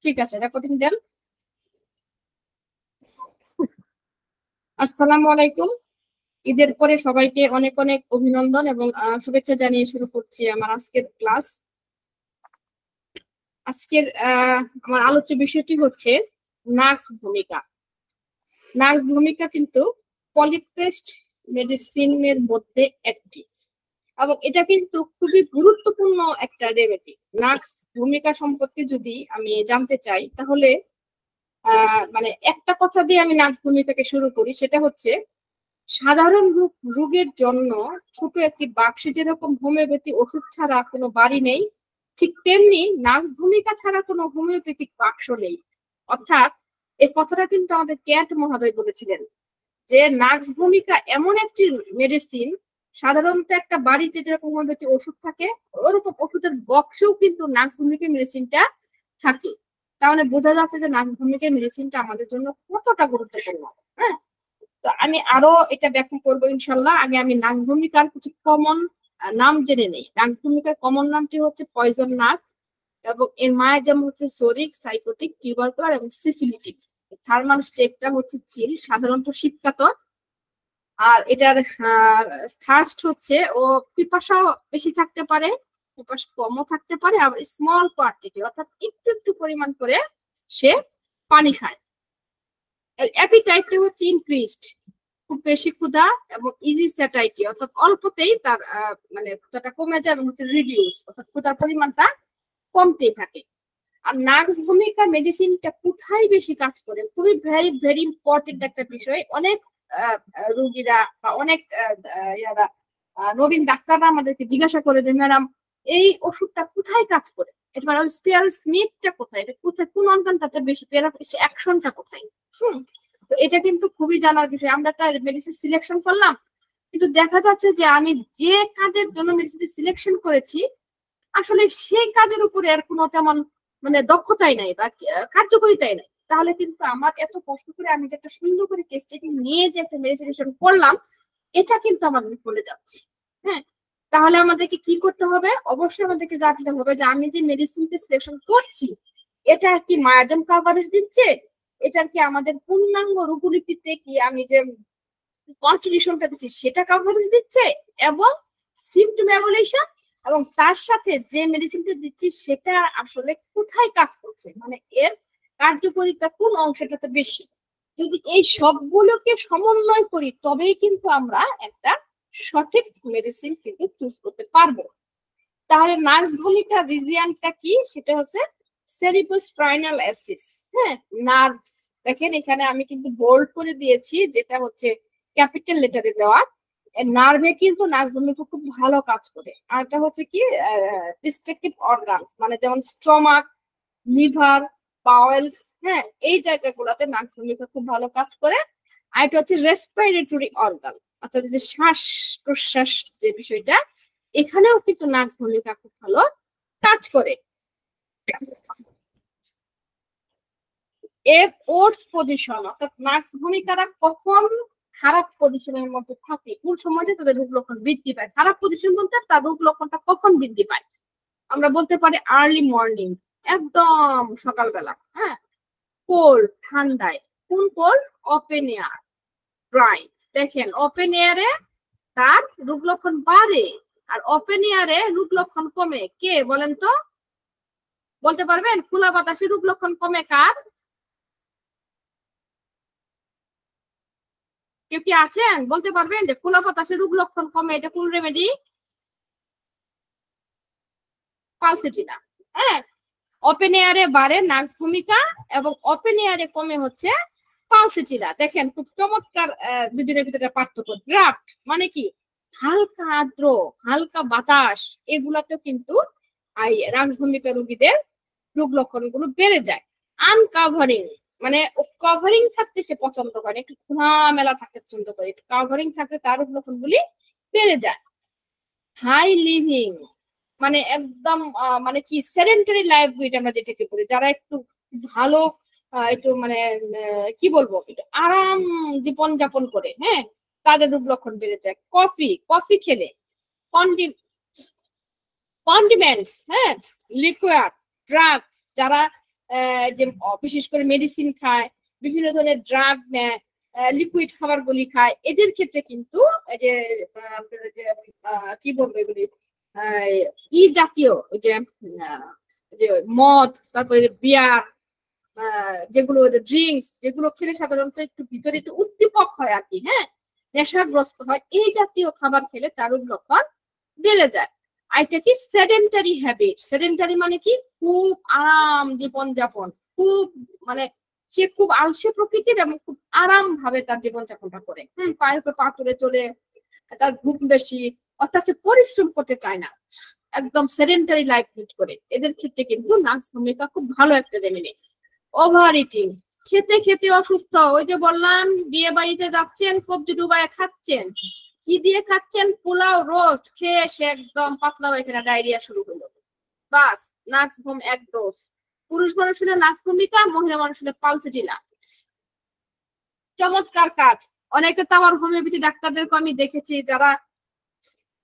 ঠিক আছে, রেকর্ডিং দেন। আসসালামু আলাইকুম। ঈদের পরে সবাইকে অনেক অনেক অভিনন্দন এবং শুভেচ্ছা জানিয়ে শুরু করছি আমার আজকের ক্লাস। আজকের আমার আলোচ্য বিষয়টি হচ্ছে নার্স ভূমিকা। নার্স ভূমিকা কিন্তু পলিক্রেস্ট মেডিসিনের মধ্যে একটি, এবং এটা কিন্তু খুবই গুরুত্বপূর্ণ একটা রেমেডি। নার্স ভূমিকা সম্পর্কে যদি আমি জানতে চাই তাহলে মানে একটা কথা দিয়ে আমি নার্স ভূমিকাকে শুরু করি, সেটা হচ্ছে সাধারণ রোগের জন্য ছোট একটি বাক্সে যেরকম হোমিওপ্যাথি ওষুধ ছাড়া কোনো বাড়ি নেই, ঠিক তেমনি নার্স ভূমিকা ছাড়া কোনো হোমিওপ্যাথিক বাক্স নেই। অর্থাৎ এই কথাটা কিন্তু আমাদের ক্যাট মহোদয় বলেছিলেন যে নার্স ভূমিকা এমন একটি মেডিসিন, সাধারণত একটা বাড়িতে যেরকম হোমিওপ্যাথি ওষুধ থাকে ওরকম ওষুধের বক্সেও কিন্তু নার্স ভূমিকা মেডিসিনটা থাকে। তাহলে বোঝা যাচ্ছে যে নার্স ভূমিকা মেডিসিনটা আমাদের জন্য কতটা গুরুত্বপূর্ণ। হ্যাঁ, তো আমি আরো এটা ব্যাখ্যা করবো ইনশাল্লাহ। আগে আমি নার্স ভূমিকার কিছু কমন নাম জেনে নেই। নার্স ভূমিকার কমন নামটি হচ্ছে পয়জন নার্ভ, এবং এর মায়ের যেমন হচ্ছে সোরিক, সাইকোটিক, টিউবারকুলার এবং সিফিলিটিক। থার্মাল স্টেটটা হচ্ছে চিল, সাধারণত শীতকাতর। আর এটার থার্স্ট হচ্ছে ও পিপাসাও বেশি থাকতে পারে, পিপাসা কমও থাকতে পারে, আবার স্মল কোয়ান্টিটি অর্থাৎ একটু একটু পরিমাণ করে সে পানি খায়। অ্যাপিটাইটটা হচ্ছে ইনক্রিজড, খুব বেশি ক্ষুধা, এবং ইজি স্যাটাইটি অর্থাৎ অল্পতেই তার মানে ক্ষুধাটা কমে যায়, এবং হচ্ছে রিডিউস অর্থাৎ ক্ষুধার পরিমাণটা কমতেই থাকে। আর নার্স ভূমিকা মেডিসিনটা কোথায় বেশি কাজ করে, খুবই ভেরি ভেরি ইম্পর্টেন্ট একটা বিষয়। অনেক রোগীরা বা অনেক নবীন ডাক্তাররা আমাদেরকে জিজ্ঞাসা করে যে ম্যাডাম এই ওষুধটা কোথায় কাজ করে, এটা মানে স্পেয়ার স্মিথটা কোথায়, এটা কোথায়, কোন অর্গানটাতে বেশি অ্যাকশনটা কোথায়। তো এটা কিন্তু খুবই জানার বিষয়। আমরা একটা মেডিসিন সিলেকশন করলাম, কিন্তু দেখা যাচ্ছে যে আমি যে কাজের জন্য মেডিসিন সিলেকশন করেছি আসলে সেই কাজের উপরে আর কোনো তেমন মানে দক্ষতাই নাই বা কার্যকরিতাই নাই। তাহলে কিন্তু আমার এত কষ্ট করে আমি যে একটা সুন্দর করে কেস টেকিং নিয়ে যে একটা মেডিসিনেশন করলাম, এটা কিন্তু আমার বিফলে যাচ্ছে। হ্যাঁ, তাহলে আমাদেরকে কি করতে হবে? অবশ্যই আমাদেরকে জানতে হবে যে আমি যে মেডিসিনটা সিলেকশন করছি এটা কি মায়াজম কভারেজ দিচ্ছে, এটার কি আমাদের পূর্ণাঙ্গ রূপলিপিতে কি আমি যে কনস্টিটিউশনটা দিচ্ছি সেটা কভারেজ দিচ্ছে, এবং সিম্পটম এভলিউশন, এবং তার সাথে যে মেডিসিনটা দিচ্ছি সেটা আসলে কোথায় কাজ করছে, মানে এর কার্যকারিতা কোন অংশটাতে বেশি। যদি এই সবগুলোকে সমন্বয় করি তবেই কিন্তু আমরা একটা সঠিক মেডিসিন কিন্তু চুজ করতে পারবো। তাহলে নার্স ভূমিকা রিজিয়নটা কি, সেটা হচ্ছে সেরিব্রোস্পাইনাল অ্যাক্সিস। হ্যাঁ, নার্ভ দেখেন এখানে আমি কিন্তু বোল্ড করে দিয়েছি, যেটা হচ্ছে ক্যাপিটাল লেটারে দেওয়া। নার্ভে কিন্তু নার্ভ ভূমিকা খুব ভালো কাজ করে। আর এটা হচ্ছে কি ডিস্ট্রাকটিভ অর্গানস, মানে যেমন স্টমাক, লিভার, বাওয়েলস, হ্যাঁ এই জায়গাগুলোতে নার্ভ ভূমিকা খুব ভালো কাজ করে। আর এটা হচ্ছে রেসপিরেটরি অর্গান, অর্থাৎ যে শ্বাস প্রশ্বাস যে বিষয়টা, এখানেও কিন্তু নার্ভ ভূমিকা খুব ভালো কাজ করে। এর ওটস পজিশন অর্থাৎ নার্ভ ভূমিকারা কখন খারাপ পজিশনের মধ্যে থাকে, কোন সময়টা তাদের রোগ লক্ষণ বৃদ্ধি পায়। খারাপ পজিশন বলতে তার রোগ লক্ষণটা কখন বৃদ্ধি পায়, আমরা বলতে পারি আর্লি মর্নিং, একদম সকালবেলা। হ্যাঁ, কোল্ড ঠান্ডায়, কোন কোল্ড? Open air, dry. দেখেন ওপেন এয়ারে তার রোগ লক্ষণ বাড়ে, আর ওপেন এয়ারে রোগ লক্ষণ কমে। কে বলেন তো, বলতে পারবেন? খোলা বাতাসে রোগ লক্ষণ কমে কার? কেউ কি আছেন বলতে পারবেন যে খোলা বাতাসে রোগ লক্ষণ কমে, এটা কোন রেমেডি? পালসেটিনা। হ্যাঁ, ওপেন এয়ারে বাড়ে নার্স ভূমিকা, এবং ওপেন এয়ারে কমে হচ্ছে পালসেটিনা। দেখেন খুব চমৎকার দুজনের ভিতরে পার্থক্য। ড্রাফট মানে কি? হালকা আর্দ্র, হালকা বাতাস, এগুলাতেও কিন্তু নার্স ভূমিকা রোগীদের রোগ লক্ষণ গুলো বেড়ে যায়। আনকাভারিং মানে কভারিং থাকতে সে পছন্দ করে, একটু খোলামেলা থাকতে পছন্দ করে, একটু কাভারিং থাকতে তার রোগ লক্ষণ গুলি বেড়ে যায়। হাই লিভিং মানে একদম মানে কি সেডেন্টারি লাইফ আমরা যেটাকে বলি, যারা একটু ভালো একটু মানে কি বলবো একটু আরাম জীবন যাপন করে, হ্যাঁ তাদের রোগ লক্ষণ বেড়ে যায়। কফি, কফি খেলে, কন্ডিমেন্টস, হ্যাঁ লিকুইড, ড্রাগ, যারা যে বিশেষ করে মেডিসিন খায়, বিভিন্ন ধরনের ড্রাগ নেয়, লিকুইড খাবারগুলি খায়, এদের ক্ষেত্রে কিন্তু যে কি বলবো এগুলি ই জাতীয় যে মদ, তারপরে বিয়ার, যেগুলো ড্রিঙ্কস, যেগুলো খেলে সাধারণত একটু ভিতরে একটু উদ্দীপক হয় আর কি, হ্যাঁ, নেশাগ্রস্ত হয়, এই জাতীয় খাবার খেলে তারও লক্ষণ বেড়ে যায়। আর এটা কি সেডেন্টারি হ্যাবিট। সেডেন্টারি মানে কি খুব আরাম জীবনযাপন, খুব মানে সে খুব আলসে প্রকৃতির এবং খুব আরাম ভাবে তার জীবনযাপনটা করে, পায়ের উপর পা তুলে চলে, তার ঘুম বেশি, অর্থাৎ পরিশ্রম করতে চায় না, একদম সেডেন্টারি লাইফ লিড করে। এদের ক্ষেত্রে কিন্তু নার্স ভূমিকা খুব ভালো একটা রেমেডি। ওভার ইটিং, খেতে খেতে অসুস্থ, ওই যে বললাম বিয়ে বাড়িতে যাচ্ছেন কবজি ডুবায় খাচ্ছেন, কি দিয়ে খাচ্ছেন, পোলাও রোস্ট খেয়ে সে একদম পাতলা পায়খানা ডায়রিয়া শুরু হলো, বাস নাক্স ভূম এক ডোজ। পুরুষ মানুষ হলে নাক্স ভূমিকা, মহিলা মানুষ হলে পালসেটিলা। চমৎকার কাজ। অনেকে তো আমার হোমিওপ্যাথি ডাক্তারদেরকে আমি দেখেছি যারা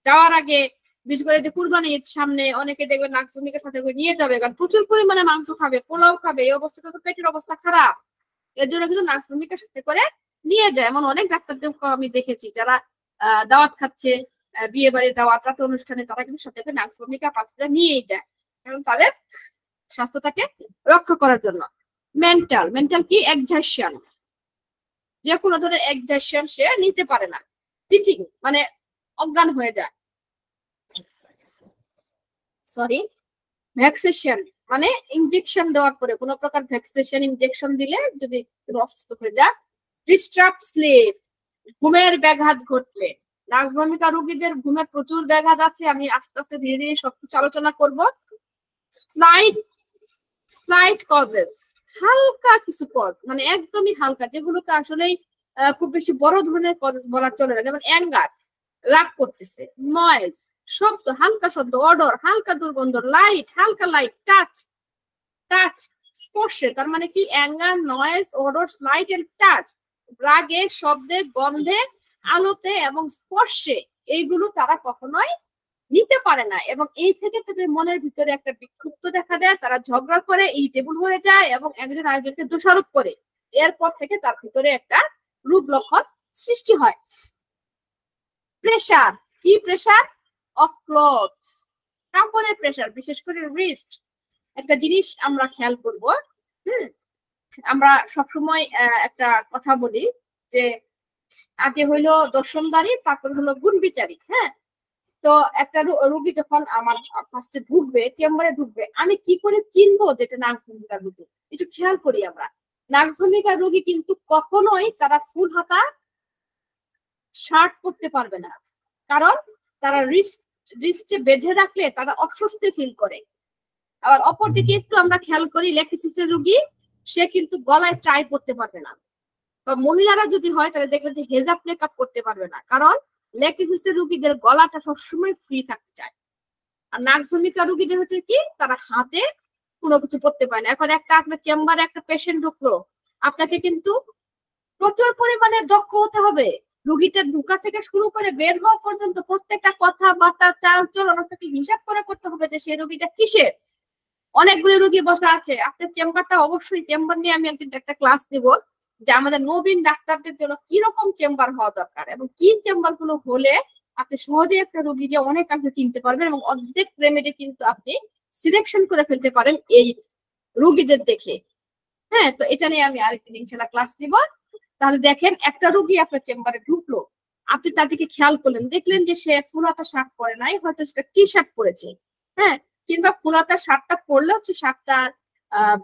যাওয়ার আগে, বিশেষ করে যে কুরবানি ঈদ সামনে, অনেকে দেখবে নাক্স ভূমিকার সাথে করে নিয়ে যাবে, কারণ প্রচুর পরিমাণে মাংস খাবে, পোলাও খাবে, এই অবস্থাতে তো পেটের অবস্থা খারাপ, এর জন্য কিন্তু নাক্স ভূমিকার সাথে করে নিয়ে যায়। এমন অনেক ডাক্তারদেরকে আমি দেখেছি যারা দাওয়াত খাচ্ছে, বিয়ে বাড়ির দাওয়াত, রাতে অনুষ্ঠানে, তারা কিন্তু সাথে করে নাক্স ভূমিকা পাঁচটা নিয়েই যায়, কারণ তাদের স্বাস্থ্যটাকে রক্ষা করার জন্য। মেন্টাল, মেন্টাল কি এক্সারশন, যে কোনো ধরনের এক্সারশন সে নিতে পারে না, পিটিং মানে অজ্ঞান হয়ে যায়, সরি ভ্যাকসেশন মানে ইনজেকশন দেওয়ার পরে, কোনো প্রকার ভ্যাকসেশন ইনজেকশন দিলে যদি অসুস্থ হয়ে যায়। ডিস্টার্বড স্লিপ, ঘুমের ব্যাঘাত ঘটলে, নার্স ভূমিকা রোগীদের ঘুমের প্রচুর ব্যাঘাত আছে, আমি আস্তে আস্তে ধীরে ধীরে সবকিছু আলোচনা করব। স্লাইট কজেস, হালকা কিছু কজ, মানে একদমই হালকা, যেগুলোকে আসলে খুব বেশি বড় ধরনের কজেস বলা চলে না, যেমন অ্যাঙ্গার, রাগ করতেছে, নয়েজ শব্দ, হালকা শব্দ, অডর হালকা দুর্গন্ধ, লাইট হালকা লাইট, টাচ টাচ স্পর্শে, তার মানে কি anger, noise, odour, light and touch, রাগে, শব্দে, গন্ধে, আলোতে এবং স্পর্শে, এইগুলো তারা কখনোই নিতে পারে না, এবং এই থেকে তাদের মনের ভিতরে একটা বিক্ষুব্ধ দেখা দেয়, তারা ঝগড়া করে, এই টেবিল হয়ে যায় এবং একজন আরেকজনকে দোষারোপ করে, এরপর থেকে তার ভিতরে একটা রূপ লক্ষণ সৃষ্টি হয়। প্রেসার, কি প্রেসার? অফ ক্লথস, কাপড়ের প্রেসার, বিশেষ করে রিস্ট। একটা জিনিস আমরা খেয়াল করব, আমরা সবসময় একটা কথা বলি যে আগে হইলো দর্শনদারি, তারপর হলো গুণ বিচারী, হ্যাঁ। তো একটা রোগী যখন আমার ফার্স্টে ঢুকবে, চেম্বারে ঢুকবে, আমি কি করে চিনবো যেটা নার্স ভূমিকার রোগী? একটু খেয়াল করি আমরা, নার্স ভূমিকার রোগী কিন্তু কখনোই তারা ফুল হাতা শার্ট পরতে পারবে না, কারণ তারা রিস্টে বেঁধে রাখলে তারা অস্বস্তি ফিল করে। আবার অপরদিকে একটু আমরা খেয়াল করি, লেকটিসিসের রোগী, সে কিন্তু গলায় টাই পরতে পারবে না, বা মহিলারা যদি হয় তাহলে দেখবেন যে হেজাব মেকআপ করতে পারবে না, কারণ লেকটিসিসের রোগীদের গলাটা সবসময় ফ্রি থাকতে চায়। আর নার্স ভূমিকা রোগীদের হচ্ছে কি, তারা হাতে কোনো কিছু পড়তে পারে না। এখন একটা আপনার চেম্বারে একটা পেশেন্ট ঢুকলো, আপনাকে কিন্তু প্রচুর পরিমাণে দক্ষ হতে হবে, রোগীটা ঢুকা থেকে শুরু করে বের হওয়া পর্যন্ত প্রত্যেকটা কথাবার্তা, চাল চলন আপনাকে হিসাব করে করতে হবে যে সেই রোগীটা কিসের। অনেকগুলো রোগী বসা আছে, আপনার চেম্বারটা অবশ্যই, চেম্বার নিয়ে আমি একদিন একটা ক্লাস দেব যে আমাদের নবীন ডাক্তারদের জন্য কি রকম চেম্বার হওয়া দরকার, এবং কি চেম্বার গুলো হলে আপনি সহজে একটা রোগীকে অনেকাংশে চিনতে পারবেন, এবং অর্ধেক রেমেডি কিন্তু আপনি সিলেকশন করে ফেলতে পারেন এই রোগীদের দেখে। হ্যাঁ, তো এটা নিয়ে আমি আরেকদিন ইনশাআল্লাহ ক্লাস দিব। তাহলে দেখেন, একটা রোগী আপনার চেম্বারে ঢুকলো, আপনি তার দিকে খেয়াল করলেন, দেখলেন যে সে ফুল হাতা শার্ট পরে নাই, হয়তো সেটা টি শার্ট পরেছে, হ্যাঁ, কিংবা ফুল হাতা শার্টটা পরলেও সে শার্টটা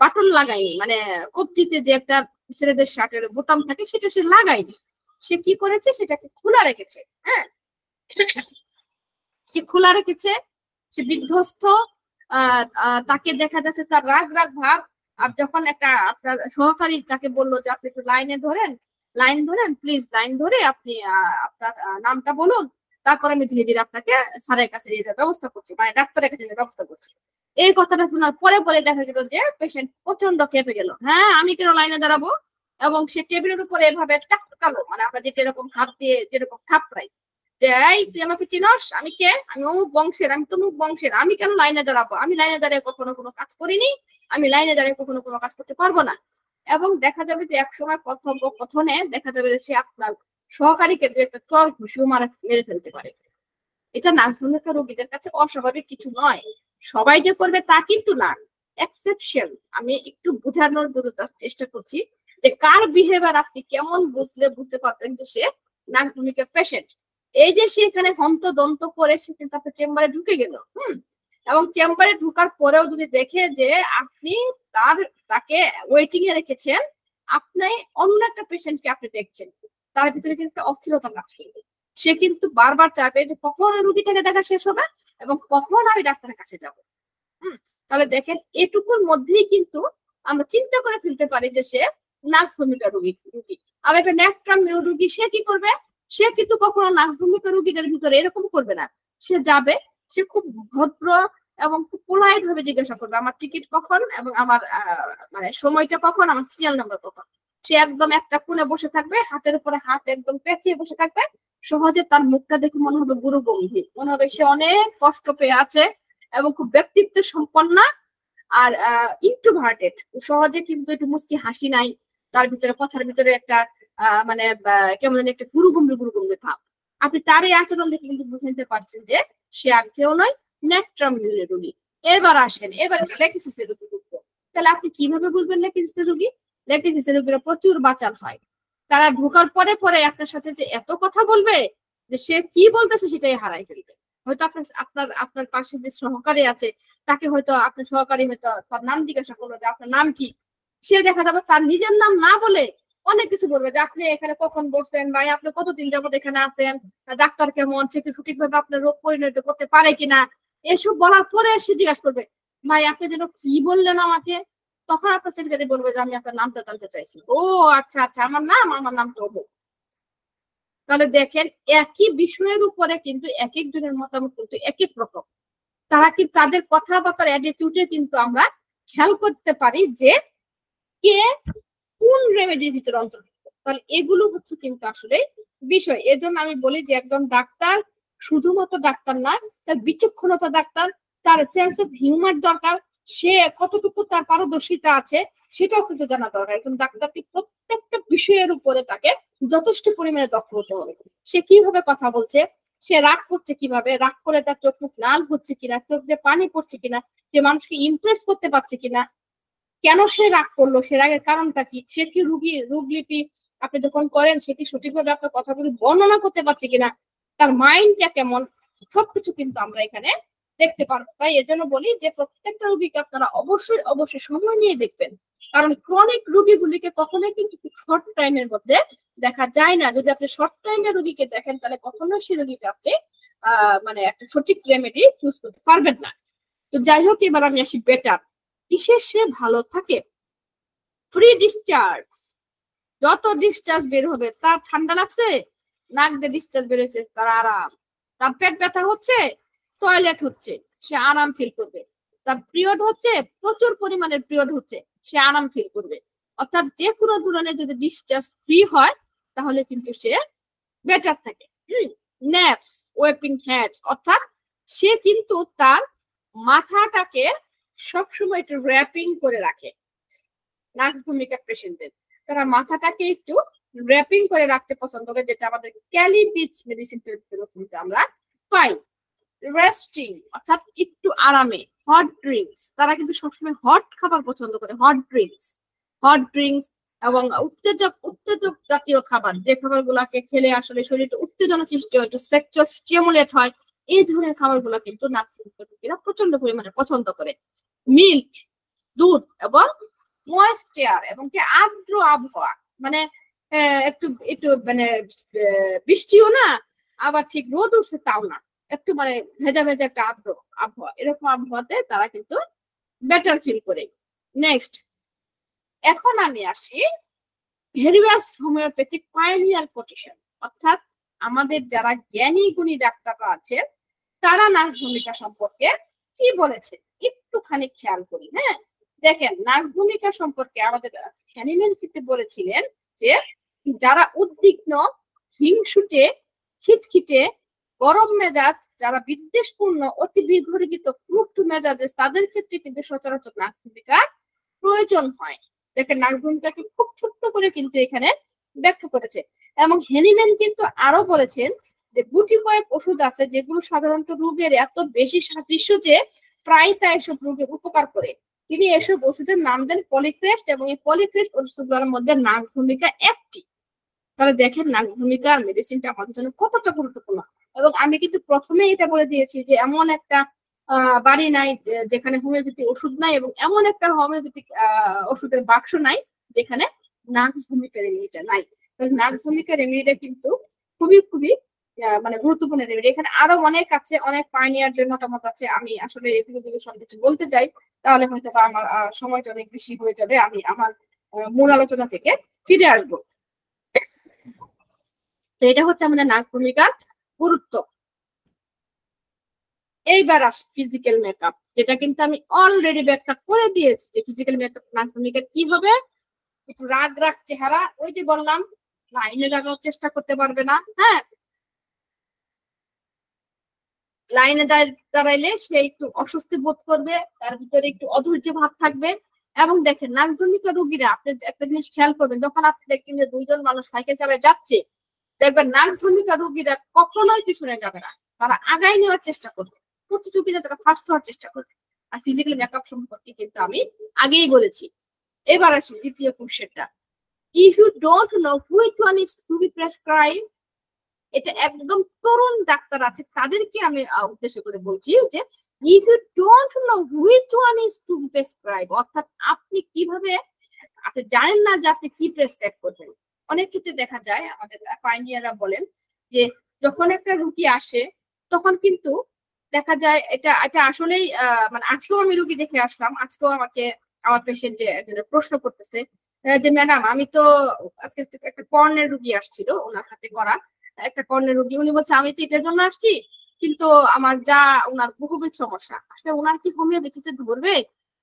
বাটন লাগায়নি, মানে কবজিতে যে একটা ছেলেদের শার্টের বোতাম থাকে সেটা সে লাগায়নি, সে কি করেছে, সেটাকে খোলা রেখেছে, হ্যাঁ, সে খোলা রেখেছে, সে বিধ্বস্ত, তাকে দেখা যাচ্ছে তার রাগ রাগ ভাব। আর যখন একটা আপনার সহকারী তাকে বললো যে আপনি একটু লাইন ধরেন প্লিজ, লাইন ধরে আপনি আপনার নামটা বলুন, তারপর আমি ধীরে ধীরে আপনাকে স্যারের কাছে নিয়ে যাওয়ার ব্যবস্থা করছি, মানে ডাক্তারের কাছে নিয়ে ব্যবস্থা করছি। এই কথাটা শোনার পরে পরে দেখা গেল যে পেশেন্ট প্রচন্ড কেঁপে গেল, হ্যাঁ আমি কেন লাইনে দাঁড়াবো, এবং সে টেবিলের উপরে এভাবে চাপকালো, মানে আমরা যেটা এরকম হাত দিয়ে যেরকম থাপড়াই, যে এই তুই আমাকে চিনস, আমি কে, আমি অমুক বংশের, আমি তমুক বংশের, আমি কেন লাইনে দাঁড়াবো, আমি লাইনে দাঁড়িয়ে কখনো কোনো কাজ করিনি, আমি লাইনে দাঁড়িয়ে কখনো কোনো কাজ করতে পারবো না। এবং দেখা যাবে যে একসময় কথনে দেখা যাবে যে সে আপনার সহকারীকে একটা চর ঘুষিও মেরে ফেলতে পারে। এটা নার্ভভূমিকা রোগীদের কাছে অস্বাভাবিক কিছু নয়, সবাই যে করবে তা কিন্তু না, এক্সেপশন। আমি একটু বোঝানোর চেষ্টা করছি যে কার বিহেভিয়ার আপনি কেমন বুঝতে পারবেন যে সে নার্ভভূমিকা পেশেন্ট। এই যে সে এখানে হন্তদন্ত করে সে কিন্তু আপনার চেম্বারে ঢুকে গেল, এবং চেম্বারে ঢুকার পরেও যদি দেখে যে আপনি তাকে ওয়েটিং এ রেখেছেন, আপনি অন্য একটা পেশেন্টকে আপনি দেখছেন, তার ভিতরে কিন্তু একটা অস্থিরতা কাজ করবে। সে কিন্তু বারবার চাইবে যে কখন রুগীটাকে দেখা শেষ হবে এবং কখন আমি ডাক্তারের কাছে যাব। তাহলে দেখেন এটুকুর মধ্যেই কিন্তু আমরা চিন্তা করে ফেলতে পারি যে সে নার্ভভূমিকা রোগী। আর একটা ন্যাট্রাম রোগী সে কি করবে? সে কিন্তু কখনো নার্ভভূমিকা রোগীদের ভিতরে এরকম করবে না। সে যাবে, সে খুব ভদ্র এবং খুব পোলাইট ভাবে জিজ্ঞাসা করবে আমার টিকিট কখন এবং আমার মানে সময়টা কখন, আমার সিরিয়াল নাম্বার কখন। সে একদম একটা কোণে বসে থাকবে, হাতের উপরে হাত একদম পেঁচিয়ে বসে থাকবে। সহজে তার মুখটা দেখে মনে হবে গুরু গম্ভীর, মনে হবে সে অনেক কষ্ট পেয়ে আছে এবং খুব ব্যক্তিত্ব সম্পন্ন আর ইন্ট্রোভার্টেড। সহজে কিন্তু একটু মুচকি হাসি নাই, তার ভিতরে কথার ভিতরে একটা মানে কেমন জানি একটা গুরু গম্ভীর ভাব। আপনি তার এই আচরণ দেখে কিন্তু বুঝে নিতে পারছেন যে সে আর কেউ নয়, ন্যাট্রাম রোগী। এবার আসেন, এবার লেকিসিসের রোগী ঢুকবো। তাহলে আপনি কিভাবে বুঝবেন লেকিসিসের রোগী? লেকিসিসের রোগীরা প্রচুর বাচাল হয়। তারা ঢোকার পরে পরে আপনার সাথে যে এত কথা বলবে যে সে কি বলতেছে সেটাই হারাই ফেলবে। হয়তো আপনার পাশে যে সহকারী আছে তাকে হয়তো আপনার সহকারী হয়তো তার নাম জিজ্ঞাসা করলো যে আপনার নাম কি, সে দেখা যাবে তার নিজের নাম না বলে অনেক কিছু বলবে যে আপনি এখানে কখন বসছেন বা আপনি কতদিন যাবত এখানে আছেন, ডাক্তার কেমন, সে কি সঠিকভাবে আপনার রোগ পরিণত করতে পারে কিনা। এসব বলার পরে সে জিজ্ঞাসা করবে ভাই আপনি যেন কি বললেন আমাকে। তখন আপনার সেক্রেটারি বলবে যে আমি আপনার নামটা জানতে চাইছি। ও আচ্ছা আচ্ছা, আমার নাম তো অমুক। তাহলে দেখেন একই বিষয়ের উপরে কিন্তু এক একজনের মতামত কিন্তু এক এক রকম। তারা কি তাদের কথাবার্তার অ্যাটিটিউডে কিন্তু আমরা খেয়াল করতে পারি যে কে কোন রেমেডির ভিতরে অন্তর্ভুক্ত। তাহলে এগুলো হচ্ছে কিন্তু আসলে বিষয়। এর জন্য আমি বলি যে একজন ডাক্তার শুধুমাত্র ডাক্তার না, তার বিচক্ষণতা দরকার, তার সেন্স অফ হিউমার দরকার, সে কতটুকু তার পারদর্শিতা আছে সেটাও কিন্তু জানা দরকার। একজন ডাক্তারকে প্রত্যেকটা বিষয়ের উপরে তাকে যথেষ্ট পরিমাণে দক্ষ হতে হবে। সে কিভাবে কথা বলছে, সে রাগ করছে কিভাবে, রাগ করে তার চোখ মুখ লাল হচ্ছে কিনা, চোখ দিয়ে পানি পড়ছে কিনা, সে মানুষকে ইমপ্রেস করতে পারছে কিনা, কেন সে রাগ করলো, সে রাগের কারণটা কি, সে কি রোগলিপি আপনি যখন করেন সে কি সঠিকভাবে আপনার কথাগুলো বর্ণনা করতে পারছে কিনা, তার মাইন্ডটা কেমন, সবকিছু কিন্তু আমরা এখানে দেখতে পারবো। তাই এর জন্য বলি যে প্রত্যেকটা রোগীকে আপনারা অবশ্যই সময় নিয়ে দেখবেন, কারণ ক্রনিক রোগীগুলিকে কখনোই কিন্তু শর্ট টাইমের মধ্যে দেখা যায় না। যদি আপনি শর্ট টাইমে রোগীকে দেখেন তাহলে কখনোই সেই রোগীকে আপনি মানে একটা সঠিক রেমেডি চুজ করতে পারবেন না। তো যাই হোক, এবার আমি আসি বেটার কিসে সে ভালো থাকে। ফ্রি ডিসচার্জ, যত ডিসচার্জ বের হবে, তার ঠান্ডা লাগছে নাক দিয়ে ডিসচার্জ বের হয়েছে তার আরাম, তার পেট ব্যথা হচ্ছে, টয়লেট হচ্ছে, সে আরাম ফিল করবে, তার পিরিয়ড হচ্ছে, প্রচুর পরিমাণের পিরিয়ড হচ্ছে, সে আরাম ফিল করবে। অর্থাৎ যে কোনো ধরনের যদি ডিসচার্জ ফ্রি হয় তাহলে কিন্তু সে বেটার থাকে। নেপস ওয়েপিং হেডস, অর্থাৎ সে কিন্তু তার মাথাটাকে সবসময় একটু র্যাপিং করে রাখে। নার্ভভূমিকা পেশেন্টদের তারা মাথাটাকে একটু র্যাপিং করে রাখতে পছন্দ করে, যেটা আমাদের ক্যালিপিচ মেডিসিন থেরাপিতে আমরা পাই। রেস্টিং, অর্থাৎ একটু আরামে। হট ড্রিঙ্কস, তারা কিন্তু সবসময় হট খাবার পছন্দ করে, হট ড্রিঙ্কস এবং উত্তেজক জাতীয় খাবার, যে খাবারগুলোকে খেলে আসলে শরীরে উত্তেজনা সৃষ্টি হয়, একটু সেক্সুয়াল স্টিমুলেট হয়, এই ধরনের খাবারগুলো কিন্তু নার্ভভূমিকা প্রচন্ড পরিমাণে পছন্দ করে। মিল্ক, দুধ এবং ময়েস্টার এবং কি আর্দ্র আবহাওয়া, মানে একটু একটু মানে বৃষ্টিও না আবার ঠিক রোদ উঠছে তাও না, একটু মানে ভেজা একটা আর্দ্র আবহাওয়া, এরকম আবহাওয়াতে তারা কিন্তু বেটার ফিল করে। নেক্সট, এখন আমি আসি ভেরিয়াস হোমিওপ্যাথিক পায়োনিয়ার কোটেশন, অর্থাৎ আমাদের যারা জ্ঞানী গুণী ডাক্তাররা আছে তারা নার্ভভূমিকা সম্পর্কে কি বলেছে একটুখানি খেয়াল করি। হ্যাঁ, দেখেন নার্ভভূমিকা সম্পর্কে আমাদের হ্যানিম্যান কিন্তু বলেছিলেন যে যারা উদ্বিগ্ন, হিংসুটে, খিটখিটে গরম মেজাজ, যারা বিদ্বেষপূর্ণ, অতি বিগড়িত, ক্রুদ্ধ মেজাজে, তাদের ক্ষেত্রে কিন্তু সচরাচর নার্স ভূমিকার প্রয়োজন হয়। দেখেন নার্স ভূমিকাকে খুব ছোট্ট করে কিন্তু এখানে ব্যাখ্যা করেছে। এবং হেনিম্যান কিন্তু আরো বলেছেন যে গুটি কয়েক ওষুধ আছে যেগুলো সাধারণত রোগের এত বেশি সাদৃশ্য যে প্রায় তা এসব রোগের উপকার করে। তিনি এসব ওষুধের নাম দেন পলিক্রেস্ট, এবং এই পলিক্রেস্ট ওষুধগুলোর মধ্যে নার্স ভূমিকা একটি। তাহলে দেখেন নার্স ভূমিকা মেডিসিনটা আমাদের জন্য কতটা গুরুত্বপূর্ণ। এবং আমি কিন্তু প্রথমে এটা বলে দিয়েছি যে এমন একটা বাড়ি নাই যেখানে হোমিওপ্যাথি ওষুধ নাই, এবং এমন একটা হোমিওপ্যাথিক ওষুধের বাক্স নাই যেখানে নার্স ভূমিকা রেমেডিটা নাই। নার্স ভূমিকা রেমেডিটা কিন্তু খুবই খুবই মানে গুরুত্বপূর্ণ রেমেডি। এখানে আরো অনেক আছে, অনেক পাইনিয়ারদের মতামত আছে। আমি আসলে এগুলো যদি সব কিছু বলতে যাই তাহলে হয়তো আমার সময়টা অনেক বেশি হয়ে যাবে। আমি আমার মূল আলোচনা থেকে ফিরে আসবো। তো এটা হচ্ছে আমাদের নার্স ভূমিকার গুরুত্ব। এইবার আসি ফিজিক্যাল মেকআপ, যেটা কিন্তু আমি অলরেডি ব্যাখ্যা করে দিয়েছি যে ফিজিক্যাল মেকআপ নার্স ভূমিকা কি হবে। একটু রাগ রাগ চেহারা, ওই যে বললাম লাইনে দাঁড়ানোর চেষ্টা করতে পারবে না। হ্যাঁ, লাইনে দাঁড়াইলে সে একটু অস্বস্তি বোধ করবে, তার ভিতরে একটু অধৈর্য ভাব থাকবে। এবং দেখেন নার্স ভূমিকা রোগীরা, আপনি একটা জিনিস খেয়াল করবেন, যখন আপনি দেখছেন যে দুইজন মানুষ সাইকেল চালায় যাচ্ছে, দেখবেন নার্স ভূমিকা রোগীরা কখনোই পিছনে যাবে না, তারা আগায় নেওয়ার চেষ্টা করবে, প্রতিযোগিতা তারা ফার্স্ট হওয়ার চেষ্টা করবে। আর ফিজিক্যাল মেকআপ সম্পর্কে কিন্তু আমি আগেই বলেছি। এবার আসি দ্বিতীয় কোশ্চেনটা, if you don't know which one is to be prescribe. এটা একদম তরুণ ডাক্তার আছে তাদেরকে আমি উদ্দেশ্য করে বলছি যে if you don't know which one is to be prescribe, অর্থাৎ আপনি কিভাবে, আপনি জানেন না যে আপনি কি প্রেসক্রাইব করবেন। অনেক ক্ষেত্রে দেখা যায় আমাদের পাইনিয়াররা বলেন যে যখন একটা রুগী আসে তখন কিন্তু দেখা যায় এটা এটা আসলেই মানে আজকেও আমি রুগী দেখে আসলাম, আজকেও আমাকে আমার পেশেন্ট প্রশ্ন করতেছে যে ম্যাডাম আমি তো আজকে একটা কর্নের রুগী আসছিল, ওনার হাতে করা একটা কর্নের রুগী, উনি বলছে আমি তো এটার জন্য আসছি, কিন্তু আমার যা ওনার বহুবিধ সমস্যা, আসলে ওনার কি হোমিওপ্যাথিতে ধরবে?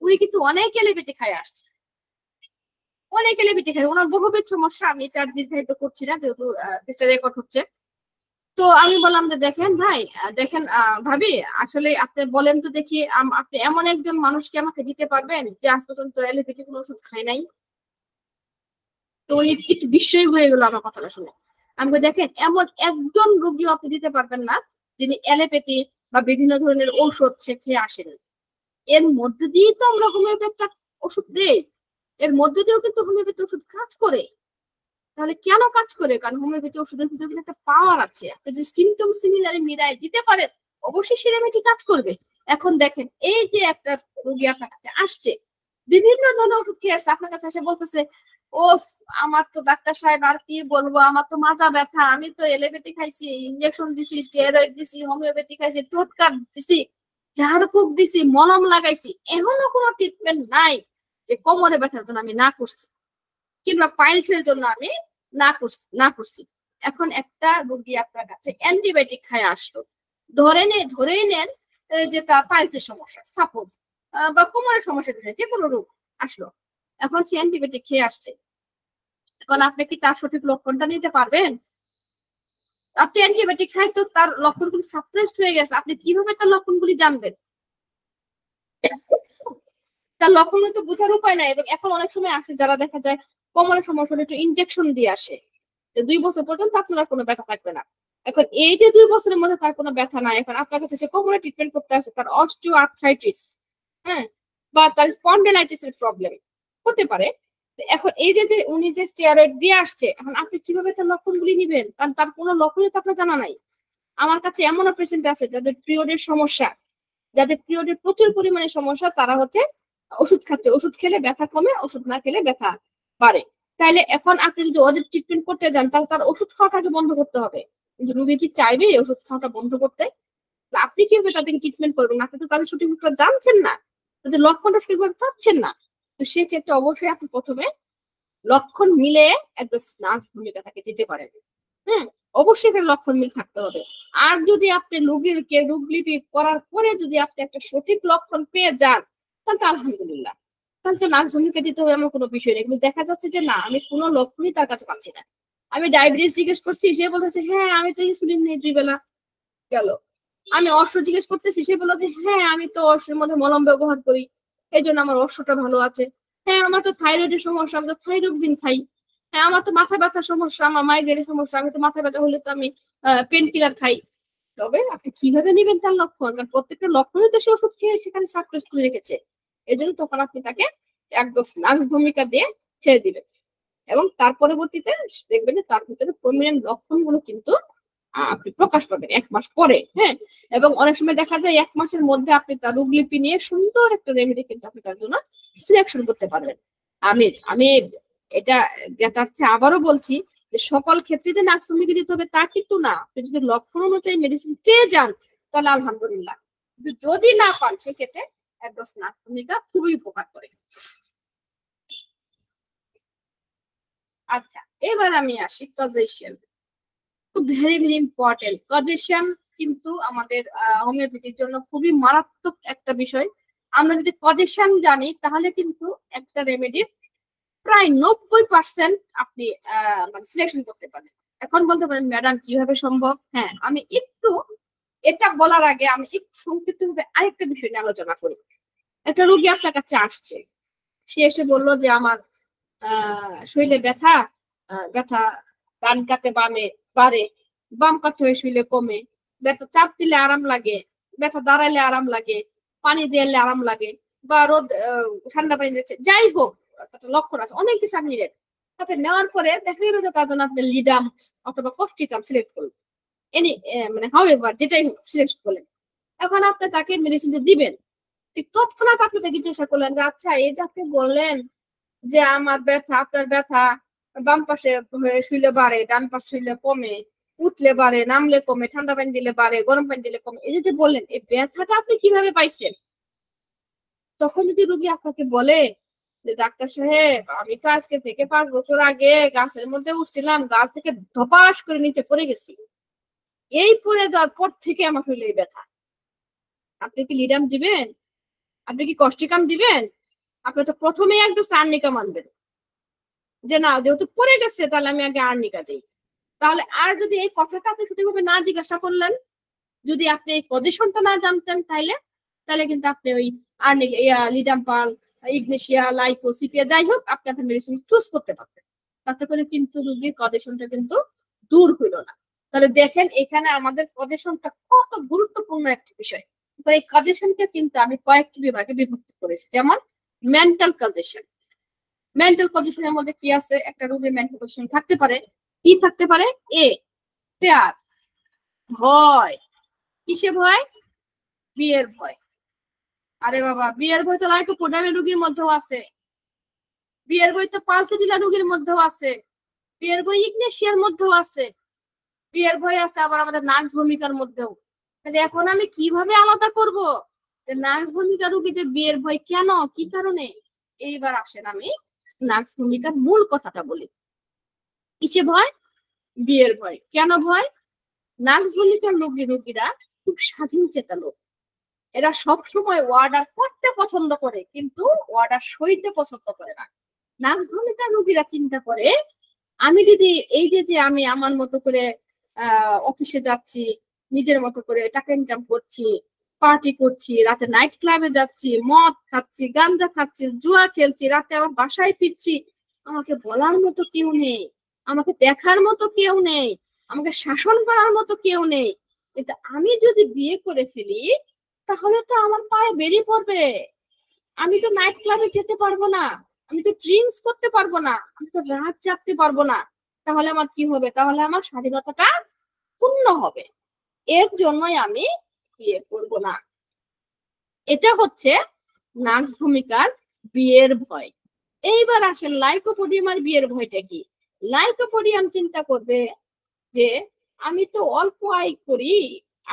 উনি কিন্তু অনেক এলোপ্যাথি খায় আসছে, অনেক এলোপ্যাথি খায়, ওনার বহুবিধ সমস্যা। আমি এটা দীর্ঘায়িত করছি না যেহেতু রেকর্ড হচ্ছে। তো আমি বললাম যে দেখেন ভাই, দেখেন ভাবি, আসলে আপনি বলেন তো দেখি, আপনি এমন একজন মানুষকে আমাকে দিতে পারবেন যে আজ পর্যন্ত এলোপ্যাথি কোনো ওষুধ খায় নাই? তো উনি একটু বিস্ময় হয়ে গেল আমার কথাটা শুনে। আমি দেখেন এমন একজন রোগীও আপনি দিতে পারবেন না যিনি এলোপ্যাথি বা বিভিন্ন ধরনের ঔষধ সে খেয়ে আসেন। এর মধ্যে দিয়েই তো আমরা হোমিওপ্যাথি ওষুধ দেই, এর মধ্যে দিয়েও কিন্তু হোমিওপ্যাথি ওষুধ কাজ করে। তাহলে কেন কাজ করে? কারণ হোমিওপ্যাথি ওষুধের ভিতরে কিন্তু একটা পাওয়ার আছে, আপনি যে সিমটম সিমিলারি মিলাই দিতে পারেন অবশ্যই সে রেমেডি কাজ করবে। এখন দেখেন এই যে একটা রোগী আপনার কাছে আসছে, বিভিন্ন ধরনের ওষুধ খেয়ে আসছে, আপনার কাছে এসে বলতেছে ও আমার তো ডাক্তার সাহেব আর কি বলবো, আমার তো মাজা ব্যথা, আমি তো এলোপ্যাথি খাইছি, ইঞ্জেকশন দিছি, স্টেরয়েড দিছি, হোমিওপ্যাথি খাইছি, টোটকা দিছি, ঝাড়ফুঁক দিছি, মলম লাগাইছি, এখনো কোনো ট্রিটমেন্ট নাই যে কোমরে ব্যথার জন্য আমি না করছি কিংবা পাইলসের জন্য আমি না করছি। এখন একটা রোগী আপনার কাছে অ্যান্টিবায়োটিক খায় আসলো, ধরেই নেন যে তার পাইলসের সমস্যা সাপোজ, বা কোমরের সমস্যা, ধরে যে কোনো রোগ আসলো, এখন সে অ্যান্টিবায়োটিক খেয়ে আসছে। এখন আপনি কি তার সঠিক লক্ষণটা নিতে পারবেন? আপনি অ্যান্টিবায়োটিক খাই তো তার লক্ষণগুলি সাপ্রেসড হয়ে গেছে, আপনি কিভাবে তার লক্ষণগুলি জানবেন? তার লক্ষণ তো বোঝার উপায় নাই। এবং এখন অনেক সময় আছে যারা দেখা যায় কোমরের সমস্যা একটু ইনজেকশন দিয়ে আসে, 2 বছর পর্যন্ত আপনার কোনো ব্যথা থাকবে না। এখন এই যে 2 বছরের মধ্যে তার কোনো ব্যথা নাই, এখন আপনার কাছে সে কোমরে ট্রিটমেন্ট করতে আসে, তার অস্টিও আর্থ্রাইটিস, হ্যাঁ, বা তার স্পন্ডিলাইটিস এর প্রবলেম হতে পারে। এখন এই যে উনি যে স্টেরয়েড দিয়ে আসছে, এখন আপনি কিভাবে তার লক্ষণগুলি নিবেন? কারণ তার কোনো লক্ষণই তো আপনার জানা নাই। আমার কাছে এমনও পেশেন্ট আছে যাদের পিরিয়ডের সমস্যা, যাদের পিরিয়ডের প্রচুর পরিমাণে সমস্যা, তারা হচ্ছে ওষুধ খাচ্ছে, ওষুধ খেলে ব্যথা কমে, ওষুধ না খেলে ব্যথা বাড়ে। তাইলে এখন আপনি যদি ওদের ট্রিটমেন্ট করতে যান তাহলে তার ওষুধ খাওয়াটাকে বন্ধ করতে হবে। কিন্তু রোগী কি চাইবে ওষুধ খাওয়াটা বন্ধ করতে? আপনি কিভাবে তাদেরকে ট্রিটমেন্ট করবেন? আপনি তো তাদের সঠিকভাবে জানছেন না, তাদের লক্ষণটা সঠিকভাবে পাচ্ছেন না। তো সেক্ষেত্রে অবশ্যই আপনি প্রথমে লক্ষণ মিলে একদম নার্স ভূমিকা তাকে দিতে পারেন। হ্যাঁ, অবশ্যই এখানে লক্ষণ মিল থাকতে হবে। আর যদি আপনি রোগীকে রোগলিপি করার পরে যদি আপনি একটা সঠিক লক্ষণ পেয়ে যান তাহলে তো আলহামদুলিল্লাহ, তাহলে নার্স ভূমিকা দিতে হবে এমন কোনো বিষয় নেই। কিন্তু দেখা যাচ্ছে যে না, আমি কোনো লক্ষণই তার কাছে পাচ্ছি না। আমি ডায়াবেটিস জিজ্ঞেস করছি, সে বলতেছে হ্যাঁ আমি তো ইনসুলিন নেই 2 বেলা। গেল। আমি অশ্ব জিজ্ঞেস করতেছি, সে বললো যে হ্যাঁ আমি তো অশ্বের মধ্যে মলম ব্যবহার করি, এই জন্য আমার অশ্বটা ভালো আছে। হ্যাঁ আমার তো থাইরয়েডের সমস্যা, আমি তো থাইরোক্সিন খাই। হ্যাঁ আমার তো মাথা ব্যথার সমস্যা, আমার মাইগ্রেনের সমস্যা, আমি তো মাথা ব্যথা হলে তো আমি পেন কিলার খাই। তবে আপনি কিভাবে নেবেন তার লক্ষণ, কারণ প্রত্যেকটা লক্ষণই তো সে ওষুধ খেয়ে সেখানে সাপ্রেস করে রেখেছে। এই জন্য তখন আপনি তাকে এক ডোজ নাক্স ভূমিকা দিয়ে ছেড়ে দিবেন, এবং তার পরবর্তীতে দেখবেন যে তার ভিতরে প্রমিনেন্ট লক্ষণগুলো কিন্তু আপনি প্রকাশ পাবেন 1 মাস পরে। হ্যাঁ, এবং অনেক সময় দেখা যায় 1 মাসের মধ্যে আপনি তার রোগলিপি নিয়ে সুন্দর একটা রেমেডি কিন্তু আপনি তার জন্য সিলেকশন করতে পারবেন। আমি আমি এটা জ্ঞাতার্থে আবারও বলছি যে সকল ক্ষেত্রে যে নাক্স ভূমিকা দিতে হবে তা কিন্তু না। আপনি যদি লক্ষণ অনুযায়ী মেডিসিন পেয়ে যান তাহলে আলহামদুলিল্লাহ, যদি না পান সেক্ষেত্রে এক ডোজ নাক্স ভূমিকা খুবই উপকার করে। আচ্ছা, এবার আমি আসি causation. Very very important causation, কিন্তু আমাদের হোমিওপ্যাথির জন্য খুবই মারাত্মক একটা বিষয়। আমরা যদি কজেশন জানি তাহলে কিন্তু একটা রেমেডির প্রায় 90% আপনি মানে সিলেকশন করতে পারেন। এখন বলতে পারেন ম্যাডাম কিভাবে সম্ভব? হ্যাঁ, আমি একটু এটা বলার আগে আমি একটু সংক্ষিপ্তভাবে আরেকটা বিষয় নিয়ে আলোচনা করি। একটা রোগী আপনার কাছে আসছে, সে এসে বললো যে আমার শরীরে ব্যথা, ব্যথা ডান কাতে বামে বাড়ে, বাম কাতে হয়ে শুইলে কমে, ব্যথা চাপ দিলে আরাম লাগে, ব্যথা দাঁড়াইলে আরাম লাগে, পানি দিলে আরাম লাগে, বা রোদ ঠান্ডা পানি দিচ্ছে, যাই হোক লক্ষণ আছে অনেক কিছু আপনি নেন। তারপরে নেওয়ার পরে দেখা গেল যে তার জন্য আপনি লিডাম অথবা কফটিকাম সিলেক্ট করলেন, এনি মানে হাউ এভার যেটাই সিলেক্ট করলেন। এখন আপনি তাকে মেডিসিনটা দিবেন, তৎক্ষণাৎ আপনি তাকে জিজ্ঞাসা করলেন যে আচ্ছা এই যে আপনি বললেন যে আমার ব্যথা, আপনার ব্যথা বাম পাশে হয়ে শুইলে বাড়ে, ডান পাশে শুইলে কমে, উঠলে বাড়ে, নামলে কমে, ঠান্ডা পানি দিলে বাড়ে, গরম পানি দিলে কমে, এই যে বললেন এই ব্যথাটা আপনি কিভাবে পাইছেন? তখন যদি রোগী আপনাকে বলে যে ডাক্তার সাহেব আমি তো আজকে থেকে 5 বছর আগে গাছের মধ্যে উঠছিলাম, গাছ থেকে ধপাস করে নিচে পড়ে গেছি, এই পড়ে যাওয়ার পর থেকে আমার শরীরে এই ব্যথা, আপনি কি লিডাম দিবেন? আপনি কি কষ্টিকাম দিবেন? আপনি তো প্রথমেই একটু সার্নিকা মানবেন যে না যেহেতু পড়ে গেছে তাহলে আমি আগে আর্নিকা দিই। তাহলে আর যদি এই কথাটা আপনি সঠিকভাবে না জিজ্ঞাসা করলেন, যদি আপনি এই পজিশনটা না জানতেন তাহলে তাহলে কিন্তু আপনি ওই লিডাম্পাল, ইগনেশিয়া, লাইকোসিপিয়া যাই হোক আপনি আপনার মেডিসিন চুজ করতে পারতেন, তাতে করে কিন্তু রোগীর পজিশনটা কিন্তু দূর হইল না। তাহলে দেখেন এখানে আমাদের পজিশনটা কত গুরুত্বপূর্ণ একটা বিষয়। এই কজেশনকে কিন্তু আমি কয়েকটি বিভাগে বিভক্ত করেছি, যেমন মেন্টাল কজেশন। মেন্টাল পজিশনের মধ্যে কি আছে? একটা রোগীর মেন্টাল পজিশন থাকতে পারে, কি থাকতে পারে? এ পেয়ার, ভয়। কিসে ভয়? বিয়ের ভয়। আরে বাবা, বিয়ের ভয় তো লাইকোপোডিয়ামের রোগীর মধ্যেও আছে, বিয়ের ভয় তো পালসিডিলা রোগীর মধ্যেও আছে, বিয়ের ভয় ইগনেশিয়ার মধ্যেও আছে, বিয়ের ভয় আছে আবার আমাদের নার্স ভূমিকার মধ্যেও। তাহলে এখন আমি কিভাবে আলাদা করব যে নার্স ভূমিকা রোগীদের বিয়ের ভয় কেন, কি কারণে? এইবার আসেন আমি নার্স ভূমিকার মূল কথাটা বলি। কিসে ভয়? বিয়ের ভয়। কেন ভয়? নার্স ভূমিকার রোগীরা খুব স্বাধীন চেতা লোক, এরা সব সময় অর্ডার করতে পছন্দ করে কিন্তু অর্ডার সইতে পছন্দ করে না। নার্স ভূমিকার রোগীরা চিন্তা করে আমি যদি এই যে আমি আমার মতো করে অফিসে যাচ্ছি, নিজের মতো করে টাকা ইনকাম করছি, পার্টি করছি, রাতে নাইট ক্লাবে যাচ্ছি, মদ খাচ্ছি, গাঁজা খাচ্ছি, জুয়া খেলছি, রাতে আবার বাসায় ফিরছি, আমাকে বলার মতো কেউ নেই, আমাকে দেখার মতো কেউ নেই, আমাকে শাসন করার মতো কেউ নেই, কিন্তু আমি যদি বিয়ে করে ফেলি তাহলে তো আমার পায়ে বেরিয়ে পড়বে, আমি তো নাইট ক্লাবে যেতে পারবো না, আমি তো ড্রিঙ্কস করতে পারবো না, আমি তো রাত জাগতে পারবো না, তাহলে আমার কি হবে? তাহলে আমার স্বাধীনতাটা পূর্ণ হবে, এর জন্যই আমি বিয়ে করবো না। এটা হচ্ছে নার্স ভূমিকার বিয়ের ভয়। এইবার আসেন লাইকোপোডিয়ামের বিয়ের ভয়টা কি? লাইকোপোডিয়াম চিন্তা করবে যে আমি তো অল্প আয় করি,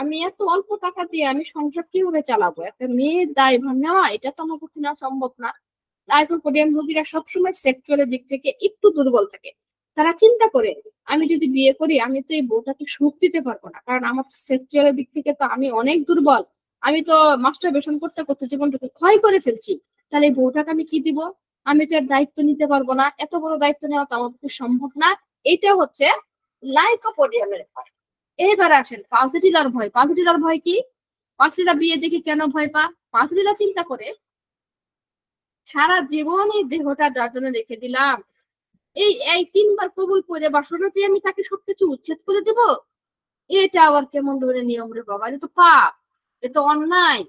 আমি এত অল্প টাকা দিয়ে আমি সংসার কিভাবে চালাবো, একটা মেয়ের দায়ভার নেওয়া এটা তো আমার পক্ষে নেওয়া সম্ভব না। লাইকোপোডিয়াম রোগীরা সবসময় সেক্সুয়ালের দিক থেকে একটু দুর্বল থাকে, তারা চিন্তা করে আমি যদি বিয়ে করি আমি তো এই বউটাকে সুখ দিতে পারবো না, কারণ আমার সেক্সুয়ালের দিক থেকে তো আমি অনেক দুর্বল, আমি তো মাস্টারবেশন করতে করতে জীবনটাকে ক্ষয় করে ফেলছি, তাহলে এই বউটাকে আমি কি দিব? আমি তো এর দায়িত্ব নিতে পারবো না, এত বড় দায়িত্ব নেওয়া তো আমার পক্ষে সম্ভব না। এটা হচ্ছে লাইকোপোডিয়ামের ভয়। এবার আসেন পালসিটিলার ভয়। পালসিটিলার ভয় কি? পালসিটিলা বিয়ে দেখে কেন ভয় পা? পালসিটিলা চিন্তা করে সারা জীবন এই দেহটা যার জন্য রেখে দিলাম, এই 3বার কবুল করে বাসনাতে আমি তাকে সবকিছু উচ্ছেদ করে দেব, এটা আবার কেমন ধরে নিয়ম রে বাবা, এটা তো পাপ, এটা তো অন্যায়,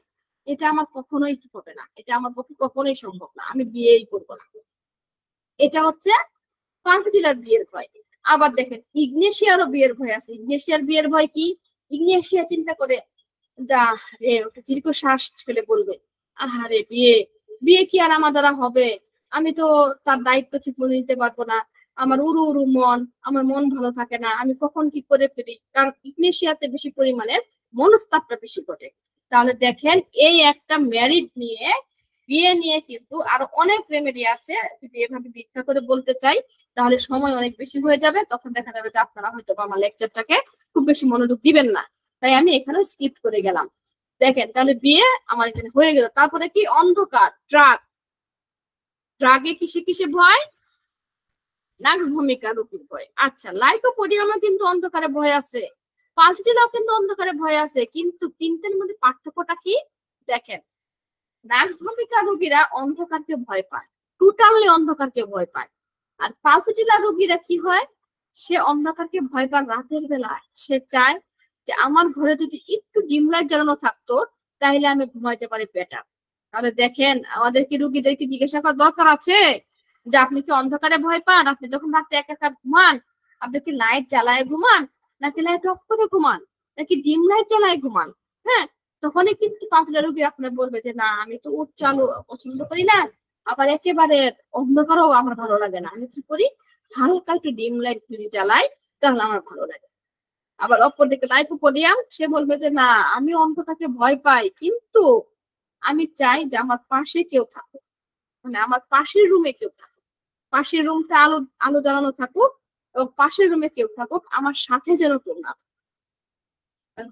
এটা আমার কখনোই হবে না, এটা আমার পক্ষে কখনোই সম্ভব না, আমি বিয়েই করবো না। এটা হচ্ছে পালসিটিলার বিয়ের ভয়। আবার দেখেন ইগনেশিয়ারও বিয়ের ভয় আছে। ইগনেশিয়ার বিয়ের ভয় কি? ইগনেশিয়া চিন্তা করে যা রে, ওটা দীর্ঘ শ্বাস ফেলে বলবে, আহারে বিয়ে, বিয়ে কি আর আমার দ্বারা হবে, আমি তো তার দায়িত্ব ঠিক মনে নিতে পারবো না, আমার উড়ু উড়ু মন, আমার মন ভালো থাকে না, আমি কখন কি করে ফেলি, কারণ ইগনেশিয়াতে বেশি পরিমাণে মনস্তাপটা বেশি ঘটে। তাহলে দেখেন এই একটা ম্যারিড নিয়ে, বিয়ে নিয়ে কিন্তু আরো অনেক রেমেডি আছে, যদি এভাবে ব্যাখ্যা করে বলতে চাই তাহলে সময় অনেক বেশি হয়ে যাবে, তখন দেখা যাবে যে আপনারা হয়তো আমার লেকচারটাকে খুব বেশি মনোযোগ দিবেন না, তাই আমি এখানে স্কিপ করে গেলাম। দেখেন তাহলে বিয়ে আমার এখানে হয়ে গেল। তারপরে কি? অন্ধকার, ড্রাগ। ড্রাগে কিসে কিসে ভয়? নাক্স ভূমিকা রোগীর ভয়। আচ্ছা, লাইকোপোডিয়ামও কিন্তু অন্ধকারে ভয় আছে, পালসিটিলাও কিন্তু অন্ধকারে ভয় আছে, কিন্তু তিনটের মধ্যে পার্থক্যটা কি? দেখেন নাক্স ভূমিকা রোগীরা অন্ধকারকে ভয় পায়, টোটালি অন্ধকারকে ভয় পায়। আর পালসিটিলা রোগীরা কি হয়? সে অন্ধকারকে ভয় পায় রাতের বেলায়, সে চায় যে আমার ঘরে যদি একটু ডিম লাইট জ্বালানো থাকতো তাহলে আমি ঘুমাইতে পারি বেটার। তাহলে দেখেন আমাদের কি রুগীদেরকে জিজ্ঞাসা করার দরকার আছে যে আপনি কি অন্ধকারে ভয় পান? আপনি যখন রাতে একা একা ঘুমান, আপনি কি লাইট জ্বালায় ঘুমান, নাকি লাইট অফ করে ঘুমান, নাকি ডিম লাইট জ্বালায় ঘুমান? হ্যাঁ, তখনই কিন্তু পাঁচটা রোগী আপনার বলবে যে না, আমি তো উচ্চ আলো পছন্দ করি না, আবার একেবারে অন্ধকারও আমার ভালো লাগে না, আমি কি করি, হালকা একটু ডিম লাইট যদি জ্বালাই তাহলে আমার ভালো লাগে। আবার অপরদিকে লাইকোপোডিয়াম, সে বলবে যে না, আমি অন্ধকারকে ভয় পাই, কিন্তু আমি চাই যে আমার পাশে কেউ থাকুক, মানে আমার পাশের রুমে কেউ থাকুক, পাশের রুমটা আলো আলো জ্বালানো থাকুক, এবং পাশের রুমে কেউ থাকুক, আমার সাথে যেন কেউ না থাকে।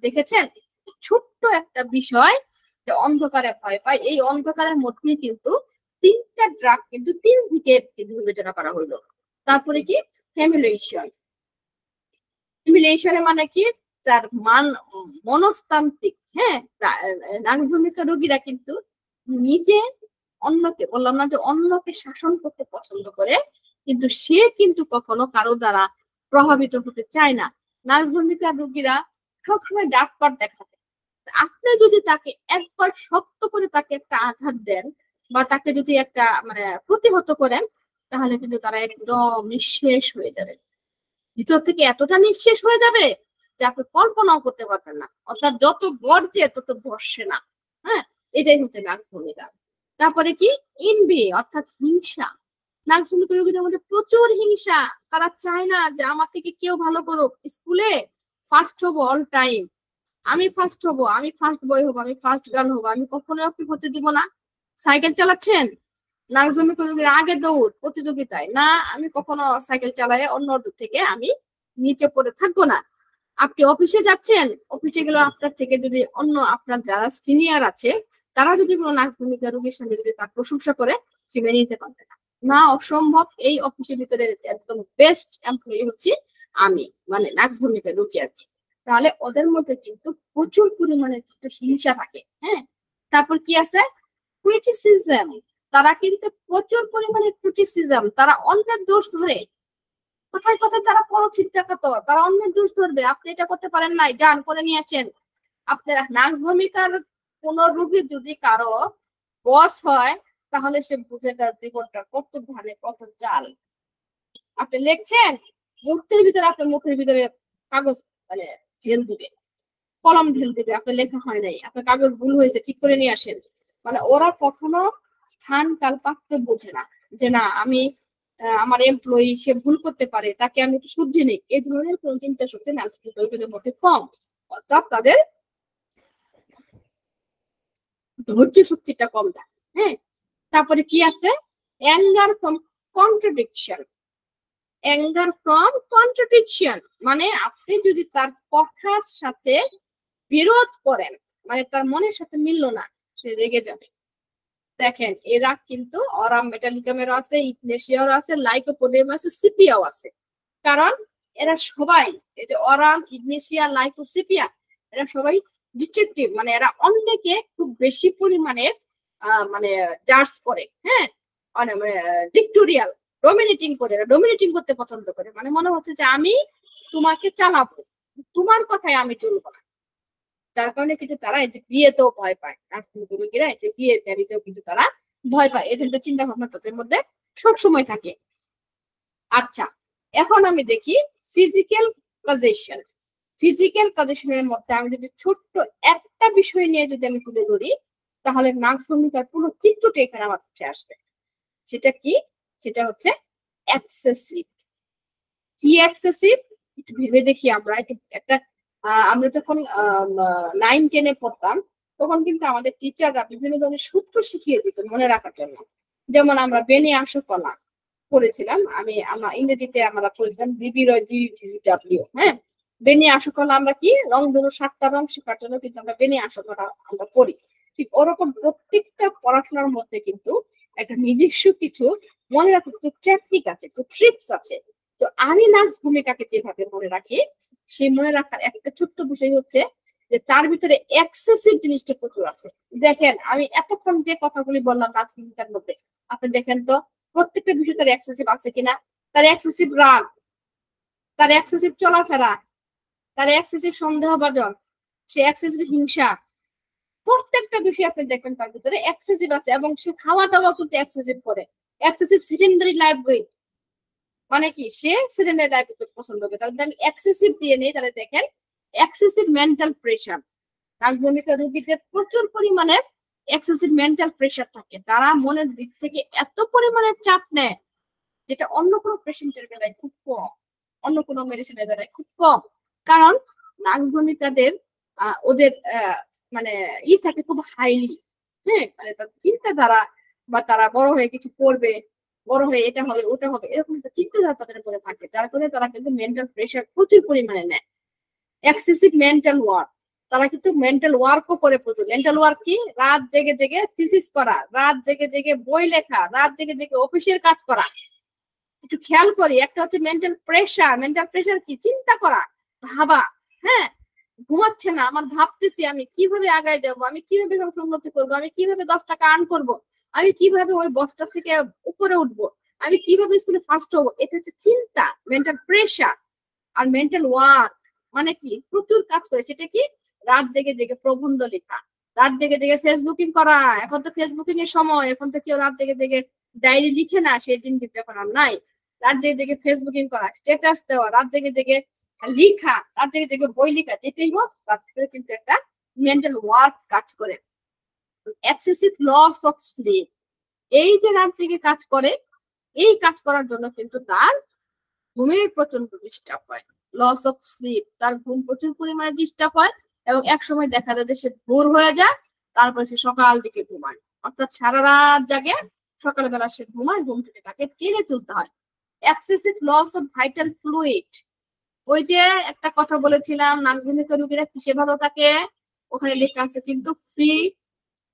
দেখেছেন ছোট্ট একটা বিষয় যে অন্ধকারে ভয় পায়, এই অন্ধকারের মধ্যে কিন্তু 3টা ড্রাগ কিন্তু 3 দিকে বিবেচনা করা হলো। তারপরে কি? ফ্যামিলিয়েশন। ফ্যামিলিয়েশনের মানে কি? তার মনস্তান্ত্রিক, হ্যাঁ, নার্স ভূমিকা রোগীরা কিন্তু নিজে অন্যকে, বললাম না যে অন্যকে শাসন করতে পছন্দ করে, কিন্তু সে কিন্তু কখনো কারো দ্বারা প্রভাবিত হতে চায় না। নার্স ভূমিকা রোগীরা সবসময় ডাক্তার দেখাবে, আপনি যদি তাকে একবার শক্ত করে তাকে একটা আঘাত দেন বা তাকে যদি একটা মানে প্রতিহত করেন, তাহলে কিন্তু তারা একদম নিঃশেষ হয়ে যাবে, ভিতর থেকে এতটা নিঃশেষ হয়ে যাবে যে আপনি কল্পনাও করতে পারবেন না। অর্থাৎ যত গর্জে তত বর্ষে না। হ্যাঁ, এটাই হচ্ছে নার্স ভূমিকা। তারপরে কি? ইনভি, অর্থাৎ হিংসা। নার্স ভূমিকা রোগীদের মধ্যে প্রচুর হিংসা, তারা চায় না যে আমার থেকে কেউ ভালো করুক, স্কুলে ফার্স্ট হবো অল টাইম, আমি ফার্স্ট হবো, আমি ফার্স্ট বয় হবো, আমি ফার্স্ট গার্ল হবো, আমি কখনো ওকে হতে দিব না। সাইকেল চালাচ্ছেন, নার্স ভূমিকা রোগীরা আগে দৌড় প্রতিযোগিতায়, না আমি কখনো সাইকেল চালায় অন্য থেকে আমি নিচে পড়ে থাকবো না। আপনি অফিসে যাচ্ছেন, অফিসে গেলে আপনার থেকে যদি অন্য আপনার যারা সিনিয়র আছে তারা যদি কোনো নার্স ভূমিকা রোগীর সঙ্গে যদি তার প্রশংসা করে, সে মেনে নিতে পারবে না, না অসম্ভব, এই অফিসের ভিতরে একদম বেস্ট এমপ্লয়ি হচ্ছে আমি, মানে নার্স ভূমিকা রোগী আর কি। তাহলে ওদের মধ্যে কিন্তু প্রচুর পরিমাণে হিংসা থাকে। হ্যাঁ, তারপর কি আছে? ক্রিটিসিজম। তারা কিন্তু প্রচুর পরিমাণে ক্রিটিসিজম, তারা অন্যের দোষ ধরে, কোথায় কোথায় তারা পরচিন্তা করত, তারা অন্যের দোষ ধরবে, আপনি এটা করতে পারেন নাই, যান করে নিয়ে আসেন। আপনার নার্স ভূমিকার কোন রোগী যদি কারো বস হয়, তাহলে সে বুঝে তার জীবনটা কত ধানে কত চাল। আপনি লিখছেন, মুহূর্তের ভিতরে আপনার মুখের ভিতরে কাগজ মানে ঢেল দিবে, কলম ঢেল দিবে, আপনার লেখা হয় নাই, আপনার কাগজ ভুল হয়েছে, ঠিক করে নিয়ে আসেন। মানে ওরা কখনো স্থান কাল পাত্র বোঝে না, যে না আমি আমার এমপ্লয়ি সে ভুল করতে পারে, তাকে আমি একটু শুধরে নিই, এই ধরনের কোন চিন্তা শক্তি নার্স ভূমিকার মধ্যে কম, অর্থাৎ তাদের ধৈর্য শক্তিটা কম থাকে। হ্যাঁ, তারপরে কি আছে? Anger from contradiction. Anger from contradiction মানে আপনি যদি তার কথার সাথে বিরোধ করেন, মানে তার মনের সাথে মিলল না, সে রেগে যাবে। দেখেন এরা কিন্তু অরাম মেটালিকামেরও আছে, ইগনেশিয়াও আছে, লাইকোপোডিয়াম আছে, সিপিয়াও আছে। কারণ এরা সবাই এই যে অরাম, ইগনেশিয়া, লাইকোসিপিয়া, এরা সবাই ডিটেকটিভ, মানে এরা অন্যকে খুব বেশি পরিমাণে মানে জাজ করে, হ্যাঁ, মানে ডিক্টোরিয়াল, ডমিনেটিং করে, এরা ডমিনেটিং করতে পছন্দ করে, মানে মনে হচ্ছে যে আমি তোমাকে চালাবো, তোমার কথায় আমি চলবো না। যার কারণে কিন্তু তারা এই যে বিয়েতেও ভয় পায়, রাজনীতিবিদরা এই যে বিয়ের ম্যারেজেও কিন্তু তারা ভয় পায়, এই ধরনের চিন্তা ভাবনা তাদের মধ্যে সবসময় থাকে। আচ্ছা, এখন আমি দেখি ফিজিক্যাল কজেশন। ফিজিক্যাল কজেশনের মধ্যে আমি যদি ছোট্ট একটা বিষয় নিয়ে যদি আমি তুলে ধরি, তাহলে নার্ভ ভূমিকার পুরো চিত্রটা এখানে আমার উঠে আসবে। সেটা কি? সেটা হচ্ছে এক্সেসিভ। কি এক্সেসিভ? একটু ভেবে দেখি আমরা একটু একটা আমরা যখন 9-10-এ পড়তাম, তখন কিন্তু আমাদের টিচাররা বিভিন্ন ধরনের সূত্র শিখিয়ে দিত মনে রাখার জন্য। যেমন আমরা বেনে আসো কলা পড়েছিলাম, আমরা ইংরেজিতে আমরা পড়েছিলাম BBROGVGW, হ্যাঁ। বেনে আসো কলা আমরা কি রং ধরো 7টা রং শেখার জন্য কিন্তু আমরা বেনে আসো কলা আমরা পড়ি। ঠিক ওরকম প্রত্যেকটা পড়াশোনার মধ্যে কিন্তু একটা নিজস্ব কিছু মনে রাখার কিছু টেকনিক আছে, কিছু ট্রিক্স আছে। তো আমি নার্ভ ভূমিকাকে যেভাবে মনে রাখি, সেই মনে রাখার একটা ছোট্ট বিষয় হচ্ছে যে তার ভিতরে এক্সেসিভ জিনিসটা প্রচুর আছে। দেখেন আমি এতক্ষণ যে কথাগুলি বললাম নার্ভ ভূমিকার মধ্যে, আপনি দেখেন তো প্রত্যেকটা বিষয় তার এক্সেসিভ আছে কিনা। তার এক্সেসিভ রাগ, তার এক্সেসিভ চলাফেরা, তার এক্সেসিভ সন্দেহভাজন, সে এক্সেসিভ হিংসা, প্রত্যেকটা বিষয় আপনি দেখবেন তার ভিতরে এক্সেসিভ আছে। এবং সে খাওয়া দাওয়া কিন্তু এক্সেসিভ করে। এক্সেসিভ সেকেন্ডারি লাইব্রেরি, মানে কি সে সেকেন্ডারি লাইফ পছন্দ করে। তাহলে আমি এক্সেসিভ দিয়ে নেই, তাহলে দেখেন এক্সেসিভ মেন্টাল প্রেশার। রাজনৈতিক রোগীদের প্রচুর পরিমাণে এক্সেসিভ মেন্টাল প্রেশার থাকে, তারা মনের দিক থেকে এত পরিমাণে চাপ নেয় যেটা অন্য কোনো পেশেন্টের বেলায় খুব কম, অন্য কোনো মেডিসিনের বেলায় খুব কম। কারণ নার্ভভূমিকাদের ওদের মানে থাকে খুব হাইলি, হ্যাঁ, মানে তার চিন্তাধারা বা তারা বড় হয়ে কিছু করবে, বড় হয়ে এটা হবে ওটা হবে, এরকম একটা চিন্তাধারা তাদের মধ্যে থাকে, যার ফলে তারা কিন্তু মেন্টাল প্রেশার প্রচুর পরিমাণে নেয়। এক্সেসিভ মেন্টাল ওয়ার্ক, তারা কিন্তু মেন্টাল ওয়ার্কও করে প্রচুর। মেন্টাল ওয়ার্ক কি? রাত জেগে জেগে থিসিস করা, রাত জেগে জেগে বই লেখা, রাত জেগে জেগে অফিসের কাজ করা। একটু খেয়াল করি, একটা হচ্ছে মেন্টাল প্রেশার। মেন্টাল প্রেশার কি? চিন্তা করা, ভাবা, হ্যাঁ, ঘুমাচ্ছে না, আমার ভাবতেছি আমি কিভাবে আগায় যাবো, আমি কিভাবে উন্নতি করবো, আমি কিভাবে 10 টাকা আর্ন করবো, আমি কিভাবে ওই বসটা থেকে উপরে উঠবো, আমি কিভাবে স্কুলে ফার্স্ট হবো। এটা হচ্ছে চিন্তা, মেন্টাল প্রেশার। আর মেন্টাল ওয়ার্ক মানে কি? প্রচুর কাজ করে। সেটা কি? রাত জেগে জেগে প্রবন্ধ লেখা, রাত জেগে জেগে ফেসবুকিং করা। এখন তো ফেসবুকিং এর সময়, এখন তো কেউ রাত জেগে জেগে ডায়েরি লিখে না, সেই দিন কিন্তু এখন আর নাই। রাত জেগে জেগে ফেসবুকিং করা, স্ট্যাটাস দেওয়া, রাত জেগে জেগে লিখা, রাত জেগে জেগে বই লেখা, যেটাই হোক তার ভিতরে কিন্তু একটা মেন্টাল ওয়ার্ক কাজ করে। এক্সেসিভ লস অফ স্লিপ, এই যে রাত জেগে কাজ করে, এই কাজ করার জন্য কিন্তু তার ঘুমের প্রচন্ড ডিস্টার্ব হয়। লস অফ স্লিপ, তার ঘুম প্রচুর পরিমাণে ডিস্টার্ব হয় এবং এক সময় দেখা যায় যে সে ভোর হয়ে যায়, তারপরে সে সকাল দিকে ঘুমায়, অর্থাৎ সারা রাত জাগে, সকালবেলা সে ঘুমায়, ঘুম থেকে তাকে টেনে তুলতে হয়। Excessive loss of vital fluid, ওই যে একটা কথা বলেছিলাম নার্ভজনিত রোগীরা কিসে ভালো থাকে, ওখানে লেখা আছে কিন্তু ফ্রি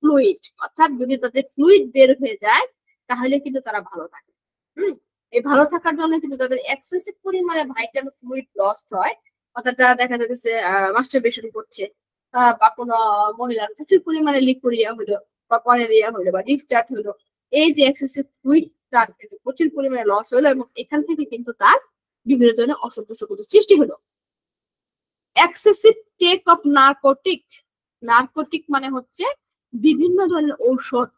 ফ্লুইড, অর্থাৎ যদি তাদের ফ্লুইড বের হয়ে যায় তাহলে কিন্তু তারা ভালো থাকে। এই ভালো থাকার জন্য কিন্তু তাদের এক্সেসিভ পরিমাণে ভাইটাল ফ্লুইড লস হয়। অর্থাৎ যারা দেখা যাচ্ছে মাস্টারবেশন করছে বা কোনো মহিলার প্রচুর পরিমাণে লিকুরিয়া হলো বা কনেরিয়া হলো বা ডিসচার্জ হলো, এই যে এক্সেসিভ ফ্লুইড তার কিন্তু প্রচুর পরিমাণে লস হলো এবং এখান থেকে কিন্তু তার বিভিন্ন ধরনের অসুখ সৃষ্টি হলো। Excessive take of narcotic, narcotic মানে হচ্ছে বিভিন্ন ধরনের ঔষধ,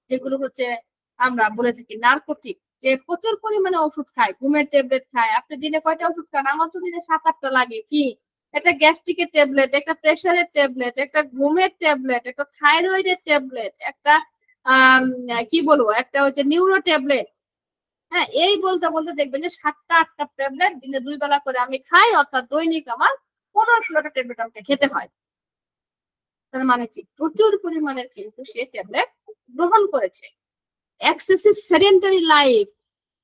যেগুলো হচ্ছে আমরা বলে থাকি নার্কোটিক, যে প্রচুর পরিমাণে ওষুধ খায়, ঘুমের ট্যাবলেট খায়। আপনি দিনে কয়টা ওষুধ খান? আমার তো দিনে 7-8টা লাগে। কি? একটা গ্যাস্ট্রিকের ট্যাবলেট, একটা প্রেশারের ট্যাবলেট, একটা ঘুমের ট্যাবলেট, একটা থাইরয়েডের ট্যাবলেট, একটা কি বলবো, একটা হচ্ছে নিউরো ট্যাবলেট। হ্যাঁ, এই বলতে বলতে দেখবেন যে 7-8টা ট্যাবলেট দিনে 2 বেলা করে আমি খাই, অর্থাৎ দৈনিক আমার 15-16টা ট্যাবলেট আমাকে খেতে হয়। তার মানে কি? প্রচুর পরিমাণের কিন্তু সে ট্যাবলেট গ্রহণ করেছে। এক্সেসিভ সেডেন্টারি লাইফ,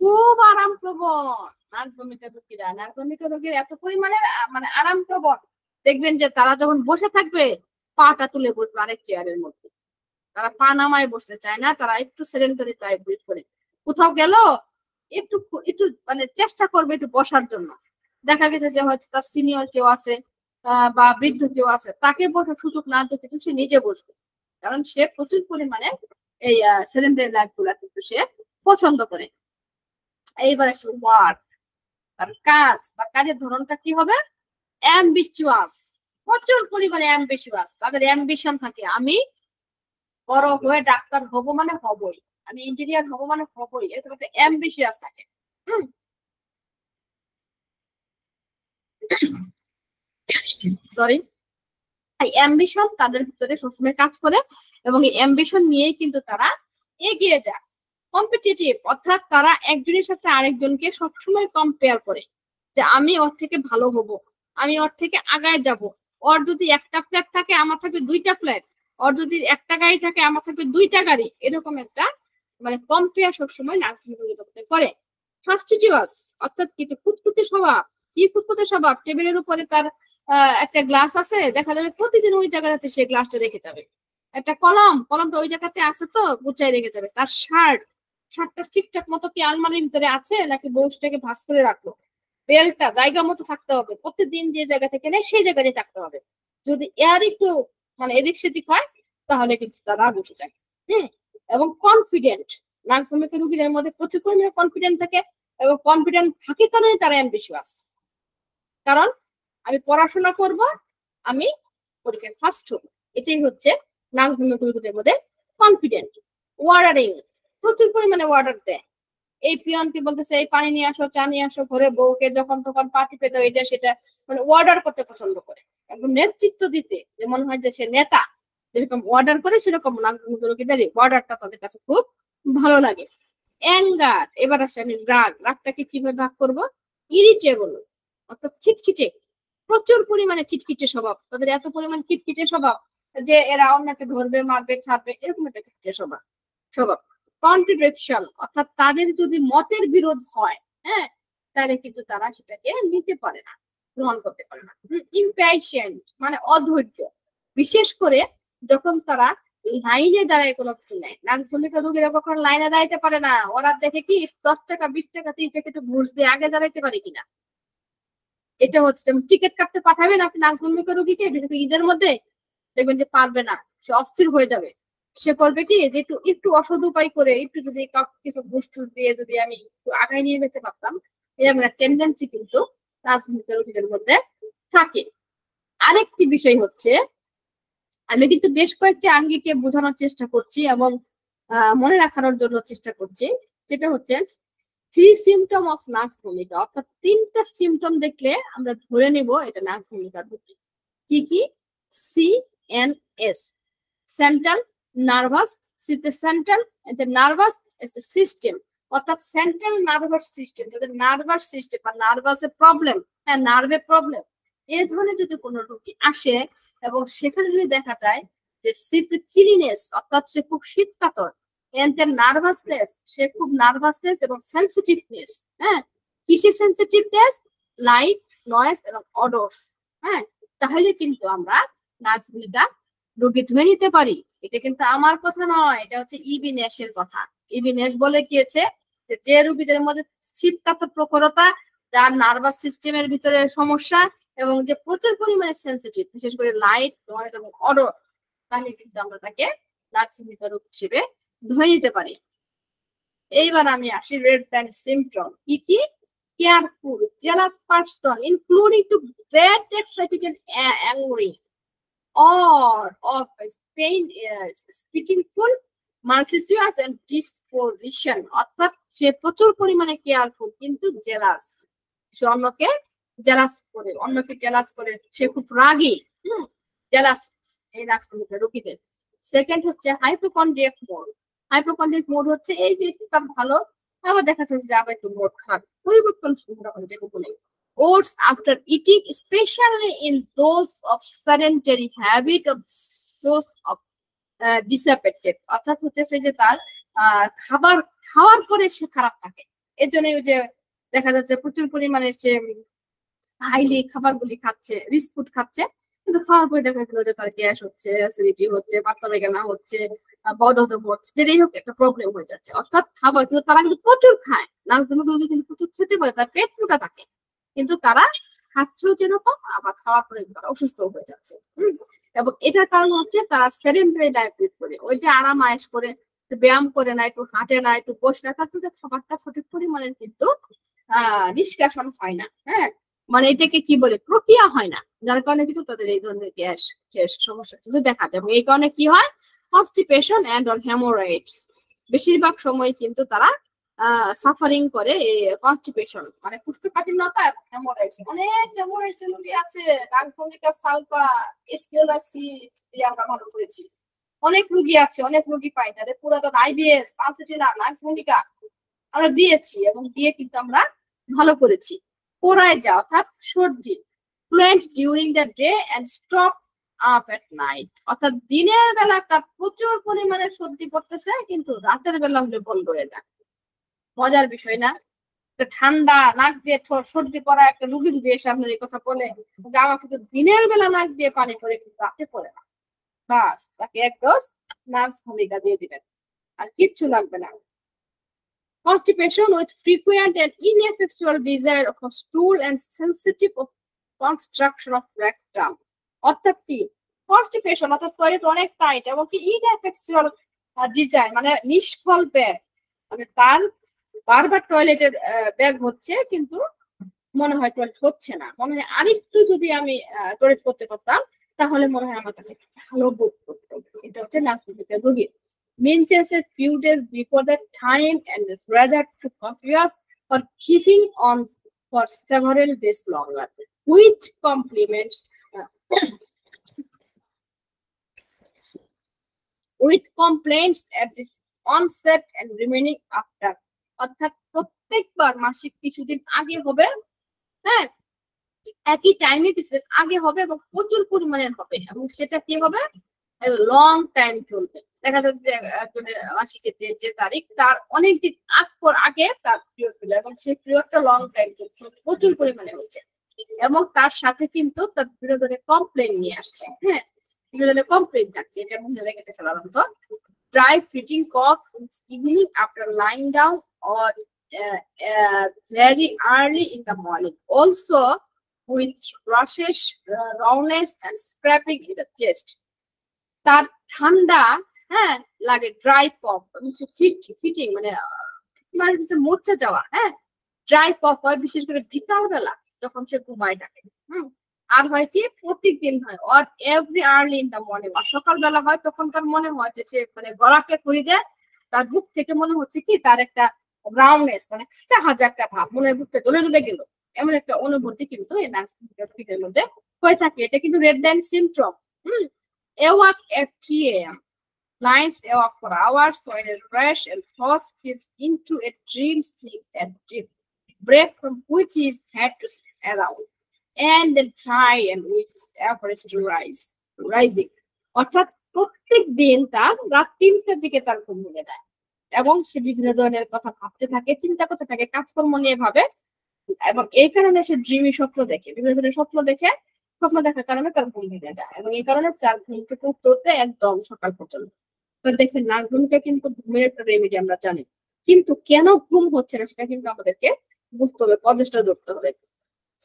খুব আরামপ্রবণ। নার্ভজনিত রোগীর এত পরিমাণে মানে আরামপ্রবণ, দেখবেন যে তারা যখন বসে থাকবে পাটা তুলে বসবে আরেক চেয়ারের মধ্যে, তারা পা নামায় বসতে চায় না, তারা একটু সেডেন্টারি লাইফ লিড করে। কোথাও গেল একটু একটু মানে চেষ্টা করবে একটু বসার জন্য, দেখা গেছে যে হয়তো তার সিনিয়র কেউ আছে বা বৃদ্ধ কেউ আছে, তাকে বসার সুযোগ না দিতে কিন্তু সে নিজে বসবে, কারণ সে প্রচুর পরিমাণে এই সেডেন্টারি লাইফ গুলা কিন্তু সে পছন্দ করে। এইবারে সে ওয়ার্ক, তার কাজ বা কাজের ধরনটা কি হবে, অ্যাম্বিশিয়াস, প্রচুর পরিমাণে অ্যাম্বিশিয়াস। তাদের অ্যাম্বিশন থাকে, আমি বড় হয়ে ডাক্তার হব মানে হবই, আমি ইঞ্জিনিয়ার হব মানে হবই, এরকম একটা অ্যাম্বিশিয়াস থাকে। সরি, এই অ্যাম্বিশন তাদের ভিতরে সবসময় কাজ করে, এবং এই অ্যাম্বিশন নিয়েই কিন্তু তারা এগিয়ে যায়। কম্পিটিটিভ, অর্থাৎ তারা একজনের সাথে আরেকজনকে সবসময় কম্পেয়ার করে, যে আমি ওর থেকে ভালো হব, আমি ওর থেকে আগায় যাব। ওর যদি একটা ফ্ল্যাট থাকে আমার থাকবে দুইটা ফ্ল্যাট, ওর যদি একটা গাড়ি থাকে আমার থাকবে দুইটা গাড়ি, এরকম একটা মানে কম্পেয়ার সবসময় নার্সিং করে। ফাস্টিজিয়াস, অর্থাৎ কি কুতকুতে স্বভাব। কি কুতকুতে স্বভাব, টেবিলের উপরে তার একটা গ্লাস আছে, দেখা যাবে প্রতিদিন ওই জায়গাটাতে সে গ্লাসটা রেখে যাবে। একটা কলমটা ওই জায়গাতে আছে তো গুছাই রেখে যাবে। তার শার্টটা ঠিকঠাক মতো কি আলমারির ভিতরে আছে নাকি বউটাকে ভাঁজ করে রাখলো, বেল্টটা জায়গা মতো থাকতে হবে, প্রতিদিন যে জায়গা থেকে নেয় সেই জায়গাতে থাকতে হবে। যদি এর একটু মানে এদিক সেদিক হয় তাহলে কিন্তু তারা বসে যায়। এবং কনফিডেন্ট, নার্সিংহোমে রোগীদের মধ্যে প্রচুর পরিমাণে কনফিডেন্ট থাকে, এবং কনফিডেন্ট থাকে কারণে তারা অ্যাম্বিশিয়াস। কারণ আমি পড়াশোনা করব, আমি পরীক্ষায় ফার্স্ট হব, এটাই হচ্ছে নার্সিংহোমে রোগীদের মধ্যে কনফিডেন্ট। ওয়ার্ডারিং, প্রচুর পরিমাণে অর্ডার দেয়। এই পিয়নকে বলতেছে এই পানি নিয়ে আসো, চা নিয়ে আসো, ঘরে বউকে যখন তখন পার্টি পেতে এটা সেটা, মানে অর্ডার করতে পছন্দ করে, একদম নেতৃত্ব দিতে, যেমন হয় যে সে নেতা, যেরকম অর্ডার করে সেরকম রোগীদের অর্ডারটা তাদের কাছে খুব ভালো লাগে। অ্যাঙ্গার, এবার আসে আমি রাগটাকে কিভাবে ভাগ করবো, ইরিটেবল, অর্থাৎ খিটখিটে, প্রচুর পরিমাণে খিটখিটে স্বভাব, তাদের এত পরিমাণ খিটখিটে স্বভাব যে এরা অন্যকে ধরবে মারবে ছাড়বে, এরকম একটা খিটখিটে স্বভাব। কন্ট্রাডিকশন, অর্থাৎ তাদের যদি মতের বিরোধ হয়, হ্যাঁ, তাহলে কিন্তু তারা সেটাকে নিতে পারে না, গ্রহণ করতে পারে না। ইমপ্যাশিয়েন্ট মানে অধৈর্য, বিশেষ করে যখন তারা লাইনে দাঁড়ায় কোনো কিছু নেই। নার্সভূমিকা রোগীরা কখন লাইনে দাঁড়াইতে পারে না, ওরা দেখে কি 10 টাকা 20 টাকা 30 টাকা একটু ঘুষ দিয়ে আগে দাঁড়াইতে পারে কিনা। এটা হচ্ছে যেমন টিকিট কাটতে পাঠাবেন আপনি নার্সভূমিকা রোগীকে, বিশেষ করে ঈদের মধ্যে, দেখবেন যে পারবে না, সে অস্থির হয়ে যাবে। সে করবে কি, যে একটু একটু অসৎ উপায় করে, একটু যদি কিছু ঘুষ টুস দিয়ে যদি আমি একটু আগায় নিয়ে যেতে পারতাম, এরকম একটা টেন্ডেন্সি কিন্তু নার্সভূমিকা রোগীদের মধ্যে থাকে। আরেকটি বিষয় হচ্ছে, আমি কিন্তু বেশ কয়েকটি আঙ্গিকে বোঝানোর চেষ্টা করছি এবং মনে রাখানোর জন্য চেষ্টা করছি, যেটা হচ্ছে 3 সিমটম অফ নার্সভূমিকা, অর্থাৎ 3টা সিমটম দেখলে আমরা ধরে নিব এটা নার্সভূমিকার রোগী। কি কি? CNS, central nervous, central nervous system, অর্থাৎ সেন্ট্রাল নার্ভাস সিস্টেম, যাদের নার্ভাস সিস্টেম বা নার্ভাসের প্রবলেম, হ্যাঁ নার্ভে প্রবলেম, এই ধরনের যদি কোনো রোগী আসে এবং সেখানে যদি দেখা যায় যে চিলিনেস, অর্থাৎ সে খুব শীত কাতর, নার্ভাসনেস, সে খুব নার্ভাসনেস এবং সেন্সিটিভনেস, হ্যাঁ, কিসের সেন্সিটিভনেস, লাইট, নয়েজ এবং অডর্স, হ্যাঁ, তাহলে কিন্তু আমরা নার্সভূমিকা রোগী ধরে নিতে পারি। এটা কিন্তু আমার কথা নয়, এটা হচ্ছে ইবি ন্যাশের কথা। ইবি ন্যাশ বলে গিয়েছে যে রোগীদের মধ্যে শীতকাতর প্রখরতা, যার নার্ভাস সিস্টেমের ভিতরে সমস্যা এবং যে প্রচুর পরিমাণে সেন্সিটিভ, বিশেষ করে লাইট, নয়েজ এবং অডর, তাহলে কিন্তু আমরা তাকে নার্সভূমিকা রোগ হিসেবে ধরে নিতে পারি। এইবার আমি আসি রেড ফ্ল্যাগ সিমটম। কি কি? Careful, jealous person, including to get excited and angry, or of pain, spiteful, malicious and disposition, অর্থাৎ সে প্রচুর পরিমাণে কেয়ারফুল কিন্তু জেলাস, সে অন্যকে জেলাস করে, সে খুব রাগী, জেলাস, এই নার্সভূমিকা রোগীদের। সেকেন্ড হচ্ছে হাইপোকন্ড্রিয়াক মোড। হাইপোকন্ড্রিয়াক মোড হচ্ছে এই যে তার ভালো, আবার দেখা যাচ্ছে যে আবার একটু মোড খারাপ, পরিবর্তনশীল মোটামুটি। Oats after eating, especially in those of sedentary habit of source of dissipated, অর্থাৎ হচ্ছে যে তার খাবার খাওয়ার পরে সে খারাপ থাকে, এর জন্য ওই যে দেখা যাচ্ছে প্রচুর পরিমাণে সে হাইলি খাবারগুলি খাচ্ছে, রিচ ফুড খাচ্ছে, কিন্তু খাওয়ার পরে দেখা গেল যে তার গ্যাস হচ্ছে, অ্যাসিডিটি হচ্ছে, পাতলা পায়খানা হচ্ছে, বদহজম হচ্ছে, যেটাই হোক একটা প্রবলেম হয়ে যাচ্ছে। অর্থাৎ খাবার কিন্তু তারা কিন্তু প্রচুর খায়, নার্সভূমিকা রোগী কিন্তু প্রচুর খেতে পারে, তার পেট মোটা থাকে, কিন্তু তারা খাচ্ছেও যেরকম, আবার খাওয়ার পরে তারা অসুস্থ হয়ে যাচ্ছে। এবং এটার কারণ হচ্ছে তারা সেডেন্টারি ডায়েট করে, ওই যে আরাম আয়েশ করে, ব্যায়াম করে না, একটু হাঁটে না, একটু বসে না, তার জন্য খাবারটা সঠিক পরিমাণে কিন্তু নিষ্কাশন হয় না। হ্যাঁ, মানে এটাকে কি বলে, প্রক্রিয়া হয় না, যার কারণে কিন্তু তাদের এই ধরনের গ্যাস সমস্যা কিন্তু দেখা যায়। এবং এই কারণে কি হয়, কনস্টিপেশন এন্ড অর হেমোরয়েডস, বেশিরভাগ সময় কিন্তু তারা সাফারিং করে এই কনস্টিপেশন, মানে কোষ্ঠকাঠিন্যতা এবং হেমোরয়েডস। অনেক হেমোরয়েডস রোগী আছে, নাগভূমিকা সালফা এসকিউলাসি দিয়ে আমরা ভালো করেছি। অনেক রোগী আছে, অনেক রোগী পাই যাদের পুরাতন আইবিএস, পালসেটিনা, নাগভূমিকা আমরা দিয়েছি, এবং দিয়ে কিন্তু আমরা ভালো করেছি। পোড়ায় যা অর্থাৎ সর্দি, fluent during the day and stop up at night, অর্থাৎ দিনের বেলা তার প্রচুর পরিমাণে সর্দি পড়তেছে, কিন্তু রাতের বেলা হলে বন্ধ হয়ে যায়। মজার বিষয় না? ঠান্ডা নাক দিয়ে সর্দি পড়া একটা রুগী যদি এসে আপনার এই কথা বলে যে আমার কিন্তু দিনের বেলা নাক দিয়ে পানি পড়ে, কিন্তু রাতে পড়ে না, বাস তাকে এক ডোজ নার্স ভূমিকা দিয়ে দিবেন, আর কিচ্ছু লাগবে না। Constipation with frequent and ineffectual desire of stool and sensitive of construction of rectum, অর্থাৎ কি কনস্টিপেশন অর্থাৎ টয়লেট অনেক টাইট এবং কি ইনএফেকচুয়াল ডিজাইন মানে নিষ্ফল ব্যাগ, মানে তার বারবার টয়লেটের ব্যাগ হচ্ছে কিন্তু মনে হয় টয়লেট হচ্ছে না, মনে হয় আরেকটু যদি আমি টয়লেট করতে পারতাম তাহলে মনে হয় আমার কাছে ভালো বোধ করতো। এটা হচ্ছে নার্সিং রোগী। Menses a few days before the time and rather to confuse or keeping on for several days longer, which complements with complaints at this onset and remaining after, অর্থাৎ প্রত্যেকবার মাসিক কিছুদিন আগে হবে, হ্যাঁ একই টাইমে কিছুদিন আগে হবে এবং প্রচুর পরিমাণে হবে, এবং সেটা কি হবে লং টাইম চলবে। দেখা যাচ্ছে যে একজনের মাসিকের যে তারিখ তার অনেকদিন আগে তার পিরিয়ড ছিল এবং সেই পিরিয়ডটা লং টাইম চলছে, প্রচুর পরিমাণে হচ্ছে, এবং তার সাথে কিন্তু তার বিনোদনে কমপ্লেন নিয়ে আসছে। হ্যাঁ, বিনোদনে কমপ্লেন থাকছে, এটা মহিলাদের ক্ষেত্রে সাধারণত dry fitting cough evening after lying down or very early in the morning, also with rashes, rawness and scraping in the chest, তার ঠান্ডা হ্যাঁ লাগে, ড্রাই পপ ফিটিং মানে মরচে যাওয়া, হ্যাঁ ড্রাই পপ হয় বিশেষ করে বিকাল বেলা যখন সে ঘুমায় থাকে। আর হয় কি প্রত্যেকদিন হয়, or every early in the morning, আর সকালবেলা হয় তখন তার মনে হয় যে সে মানে গলাকে খুঁড়ি দেয়, তার বুক থেকে মনে হচ্ছে কি তার একটা ব্রাউননেস মানে কাঁচা হাজা একটা ভাব, মনে হয় বুকটা জ্বলে জ্বলে গেল, এমন একটা অনুভূতি কিন্তু এই নার্সিং মধ্যে হয়ে থাকে। এটা কিন্তু red line symptom. Awake at 3 a.m. Lions awake for hours when a rush and toss feels into a dream sleep and deep break from which is had to sit around and then try and which is average to rising. অর্থাৎ প্রত্যেক দিন তার রাত 3টার দিকে তার ঘুম ভেঙে যায় এবং সে বিভিন্ন ধরনের কথা ভাবতে থাকে, চিন্তা করতে থাকে, কাজকর্ম নিয়ে ভাবে, এবং এই কারণে সে ড্রিমি স্বপ্ন দেখে, বিভিন্ন ধরনের স্বপ্ন দেখে, স্বপ্ন দেখার কারণে তার ঘুম ভেঙে যায়, এবং এই কারণে তার ঘুম থেকে উঠতে হতে একদম সকাল পর্যন্ত। তো দেখেন নার্সিংটা কিন্তু ঘুমের একটা রেমেডি আমরা জানি, কিন্তু কেন ঘুম হচ্ছে না সেটা কিন্তু আমাদেরকে বুঝতে হবে, প্রচেষ্টা করতে হবে।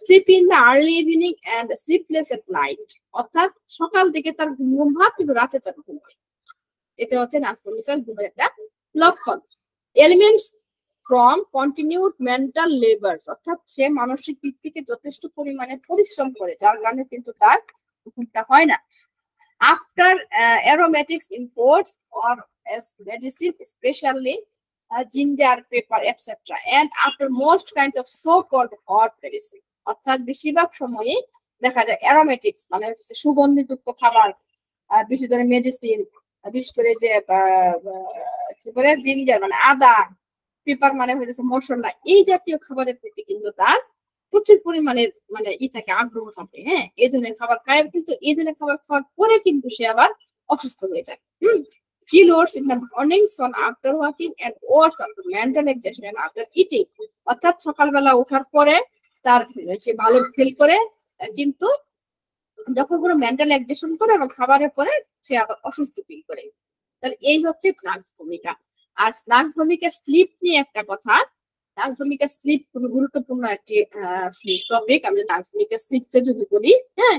Sleep in the early evening and sleepless at night, অর্থাৎ সকাল দিকে তার ঘুম ভাব কিন্তু রাতে তার ঘুম হয়, এটা হচ্ছে নার্সিংটার ঘুমের একটা লক্ষণ। Elements from continued mental labours, অর্থাৎ সে মানসিক দিক থেকে যথেষ্ট পরিমাণে পরিশ্রম করে, যার কারণে কিন্তু তার ঘুমটা হয় না। After aromatics in foods or as medicine, especially ginger, pepper, etc. and after most kind of so-called hot medicine, অর্থাৎ বেশিরভাগ সময়ে দেখা যায় অ্যারোমেটিক্স মানে হচ্ছে সুগন্ধিযুক্ত খাবার, বিশেষ করে মেডিসিন, বিশেষ করে যে কি বলে জিঞ্জার মানে আদা, পেপার মানে হয়েছে মশলা, এই জাতীয় খাবারের প্রতি কিন্তু তার প্রচুর পরিমাণে মানে থাকে, আগ্রহ থাকে। হ্যাঁ, এই ধরনের খাবার খায়, কিন্তু এই ধরনের খাবার খাওয়ার পরে কিন্তু সে আবার অসুস্থ হয়ে যায়। Feel worse in the mornings on after working and worse after mental exhaustion and after eating, অর্থাৎ সকালবেলা ওঠার পরে তার সে ভালো ফিল করে, কিন্তু যখন কোনো মেন্টাল এক্সেশন করে এবং খাবারের পরে সে আবার অসুস্থ ফিল করে। তাহলে এই হচ্ছে স্নাক্স ভূমিকা। আর স্নাক্স ভূমিকার স্লিপ নিয়ে একটা কথা, নাক্স ভূমিকা স্লিপ খুবই গুরুত্বপূর্ণ একটি টপিক। আমি নাক্স ভূমিকা স্লিপটা যদি বলি, হ্যাঁ,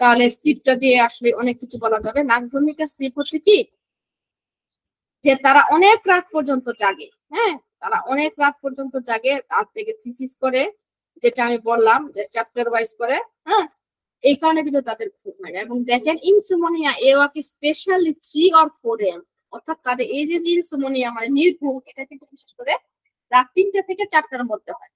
তাহলে স্লিপটা দিয়ে আসলে অনেক কিছু বলা যাবে। নাক্স ভূমিকা স্লিপ হচ্ছে কি, যে তারা অনেক রাত পর্যন্ত জাগে, হ্যাঁ, তারা অনেক রাত পর্যন্ত জাগে, রাত থেকে থিসিস করে, যেটা আমি বললাম যে চ্যাপ্টার ওয়াইজ করে, হ্যাঁ, এই কারণে কিন্তু তাদের ঘুম হয় না। এবং দেখেন insomnia a walk specially 3 or 4 AM, অর্থাৎ তাদের এই যে ইনসোমনিয়া মানে নির্ঘুম, এটা কিন্তু বিশেষ করে রাত 3টা থেকে 4টার মধ্যে হয়।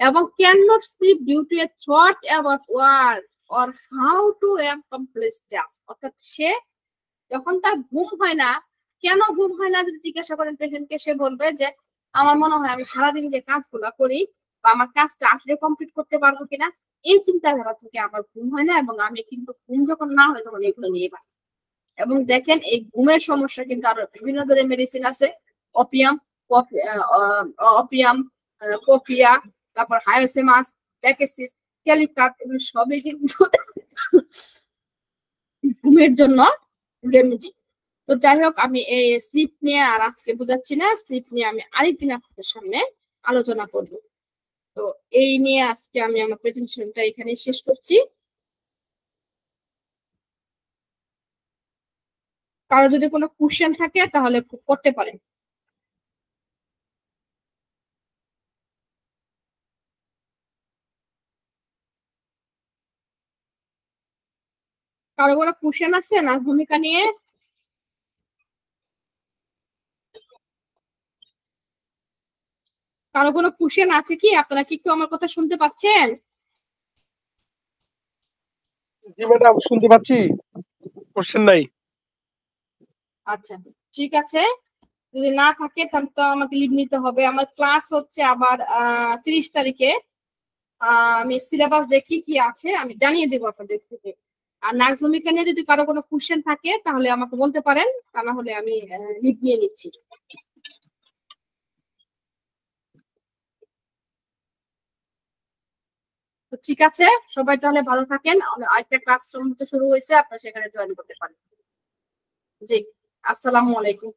এবং can not sleep due to a thought about work or how to accomplish task, অর্থাৎ সে যখন তার ঘুম হয় না, কেন ঘুম হয় না যদি জিজ্ঞাসা করেন পেশেন্টকে, সে বলবে যে আমার মনে হয় আমি সারাদিন যে কাজগুলো করি বা আমার কাজটা আসলে কমপ্লিট করতে পারবো কিনা, এই চিন্তাধারা থেকে আমার ঘুম হয় না। এবং আমি কিন্তু ঘুম যখন না হয় তখন এগুলো নিয়ে পাই। এবং দেখেন এই ঘুমের সমস্যা কিন্তু আরো বিভিন্ন ধরনের মেডিসিন আছে, অপিয়াম, অপিয়াম, কোপিয়া, তারপর হায়োসেমাস, প্যাকেসিস, ক্যালিকাট, এগুলো সবই কিন্তু ঘুমের জন্য রেমেডি। তো যাই হোক, আমি এই স্লিপ নিয়ে আর আজকে বোঝাচ্ছি না, স্লিপ নিয়ে আমি আরেকদিন আপনাদের সামনে আলোচনা করব। তো এই নিয়ে আজকে আমি আমার প্রেজেন্টেশনটা এখানে শেষ করছি। কারো যদি কোনো কোশ্চেন থাকে তাহলে করতে পারেন। কারো কোনো কোশ্চেন আছে না ভূমিকা নিয়ে? কারো কোনো কোশ্চেন আছে কি? আপনারা কি কেউ আমার কথা শুনতে পাচ্ছেন? জি ম্যাডাম, শুনতে পাচ্ছি, কোশ্চেন নাই। আচ্ছা, ঠিক আছে। যদি না থাকে তাহলে তো আমাকে লিভ নিতে হবে। আমার ক্লাস হচ্ছে আবার 30 তারিখে। আমি সিলেবাস দেখি কি আছে, আমি জানিয়ে দেবো আপনাদের থেকে। আর নার্স ভূমিকা নিয়ে যদি কারো কোনো কোশ্চেন থাকে তাহলে আমাকে বলতে পারেন, তা না হলে আমি লিভ নিয়ে নিচ্ছি। তো ঠিক আছে, সবাই তাহলে ভালো থাকেন। আরেকটা ক্লাস শুরু হয়েছে, আপনারা সেখানে জয়েন করতে পারেন। জি, আসসালামু আলাইকুম।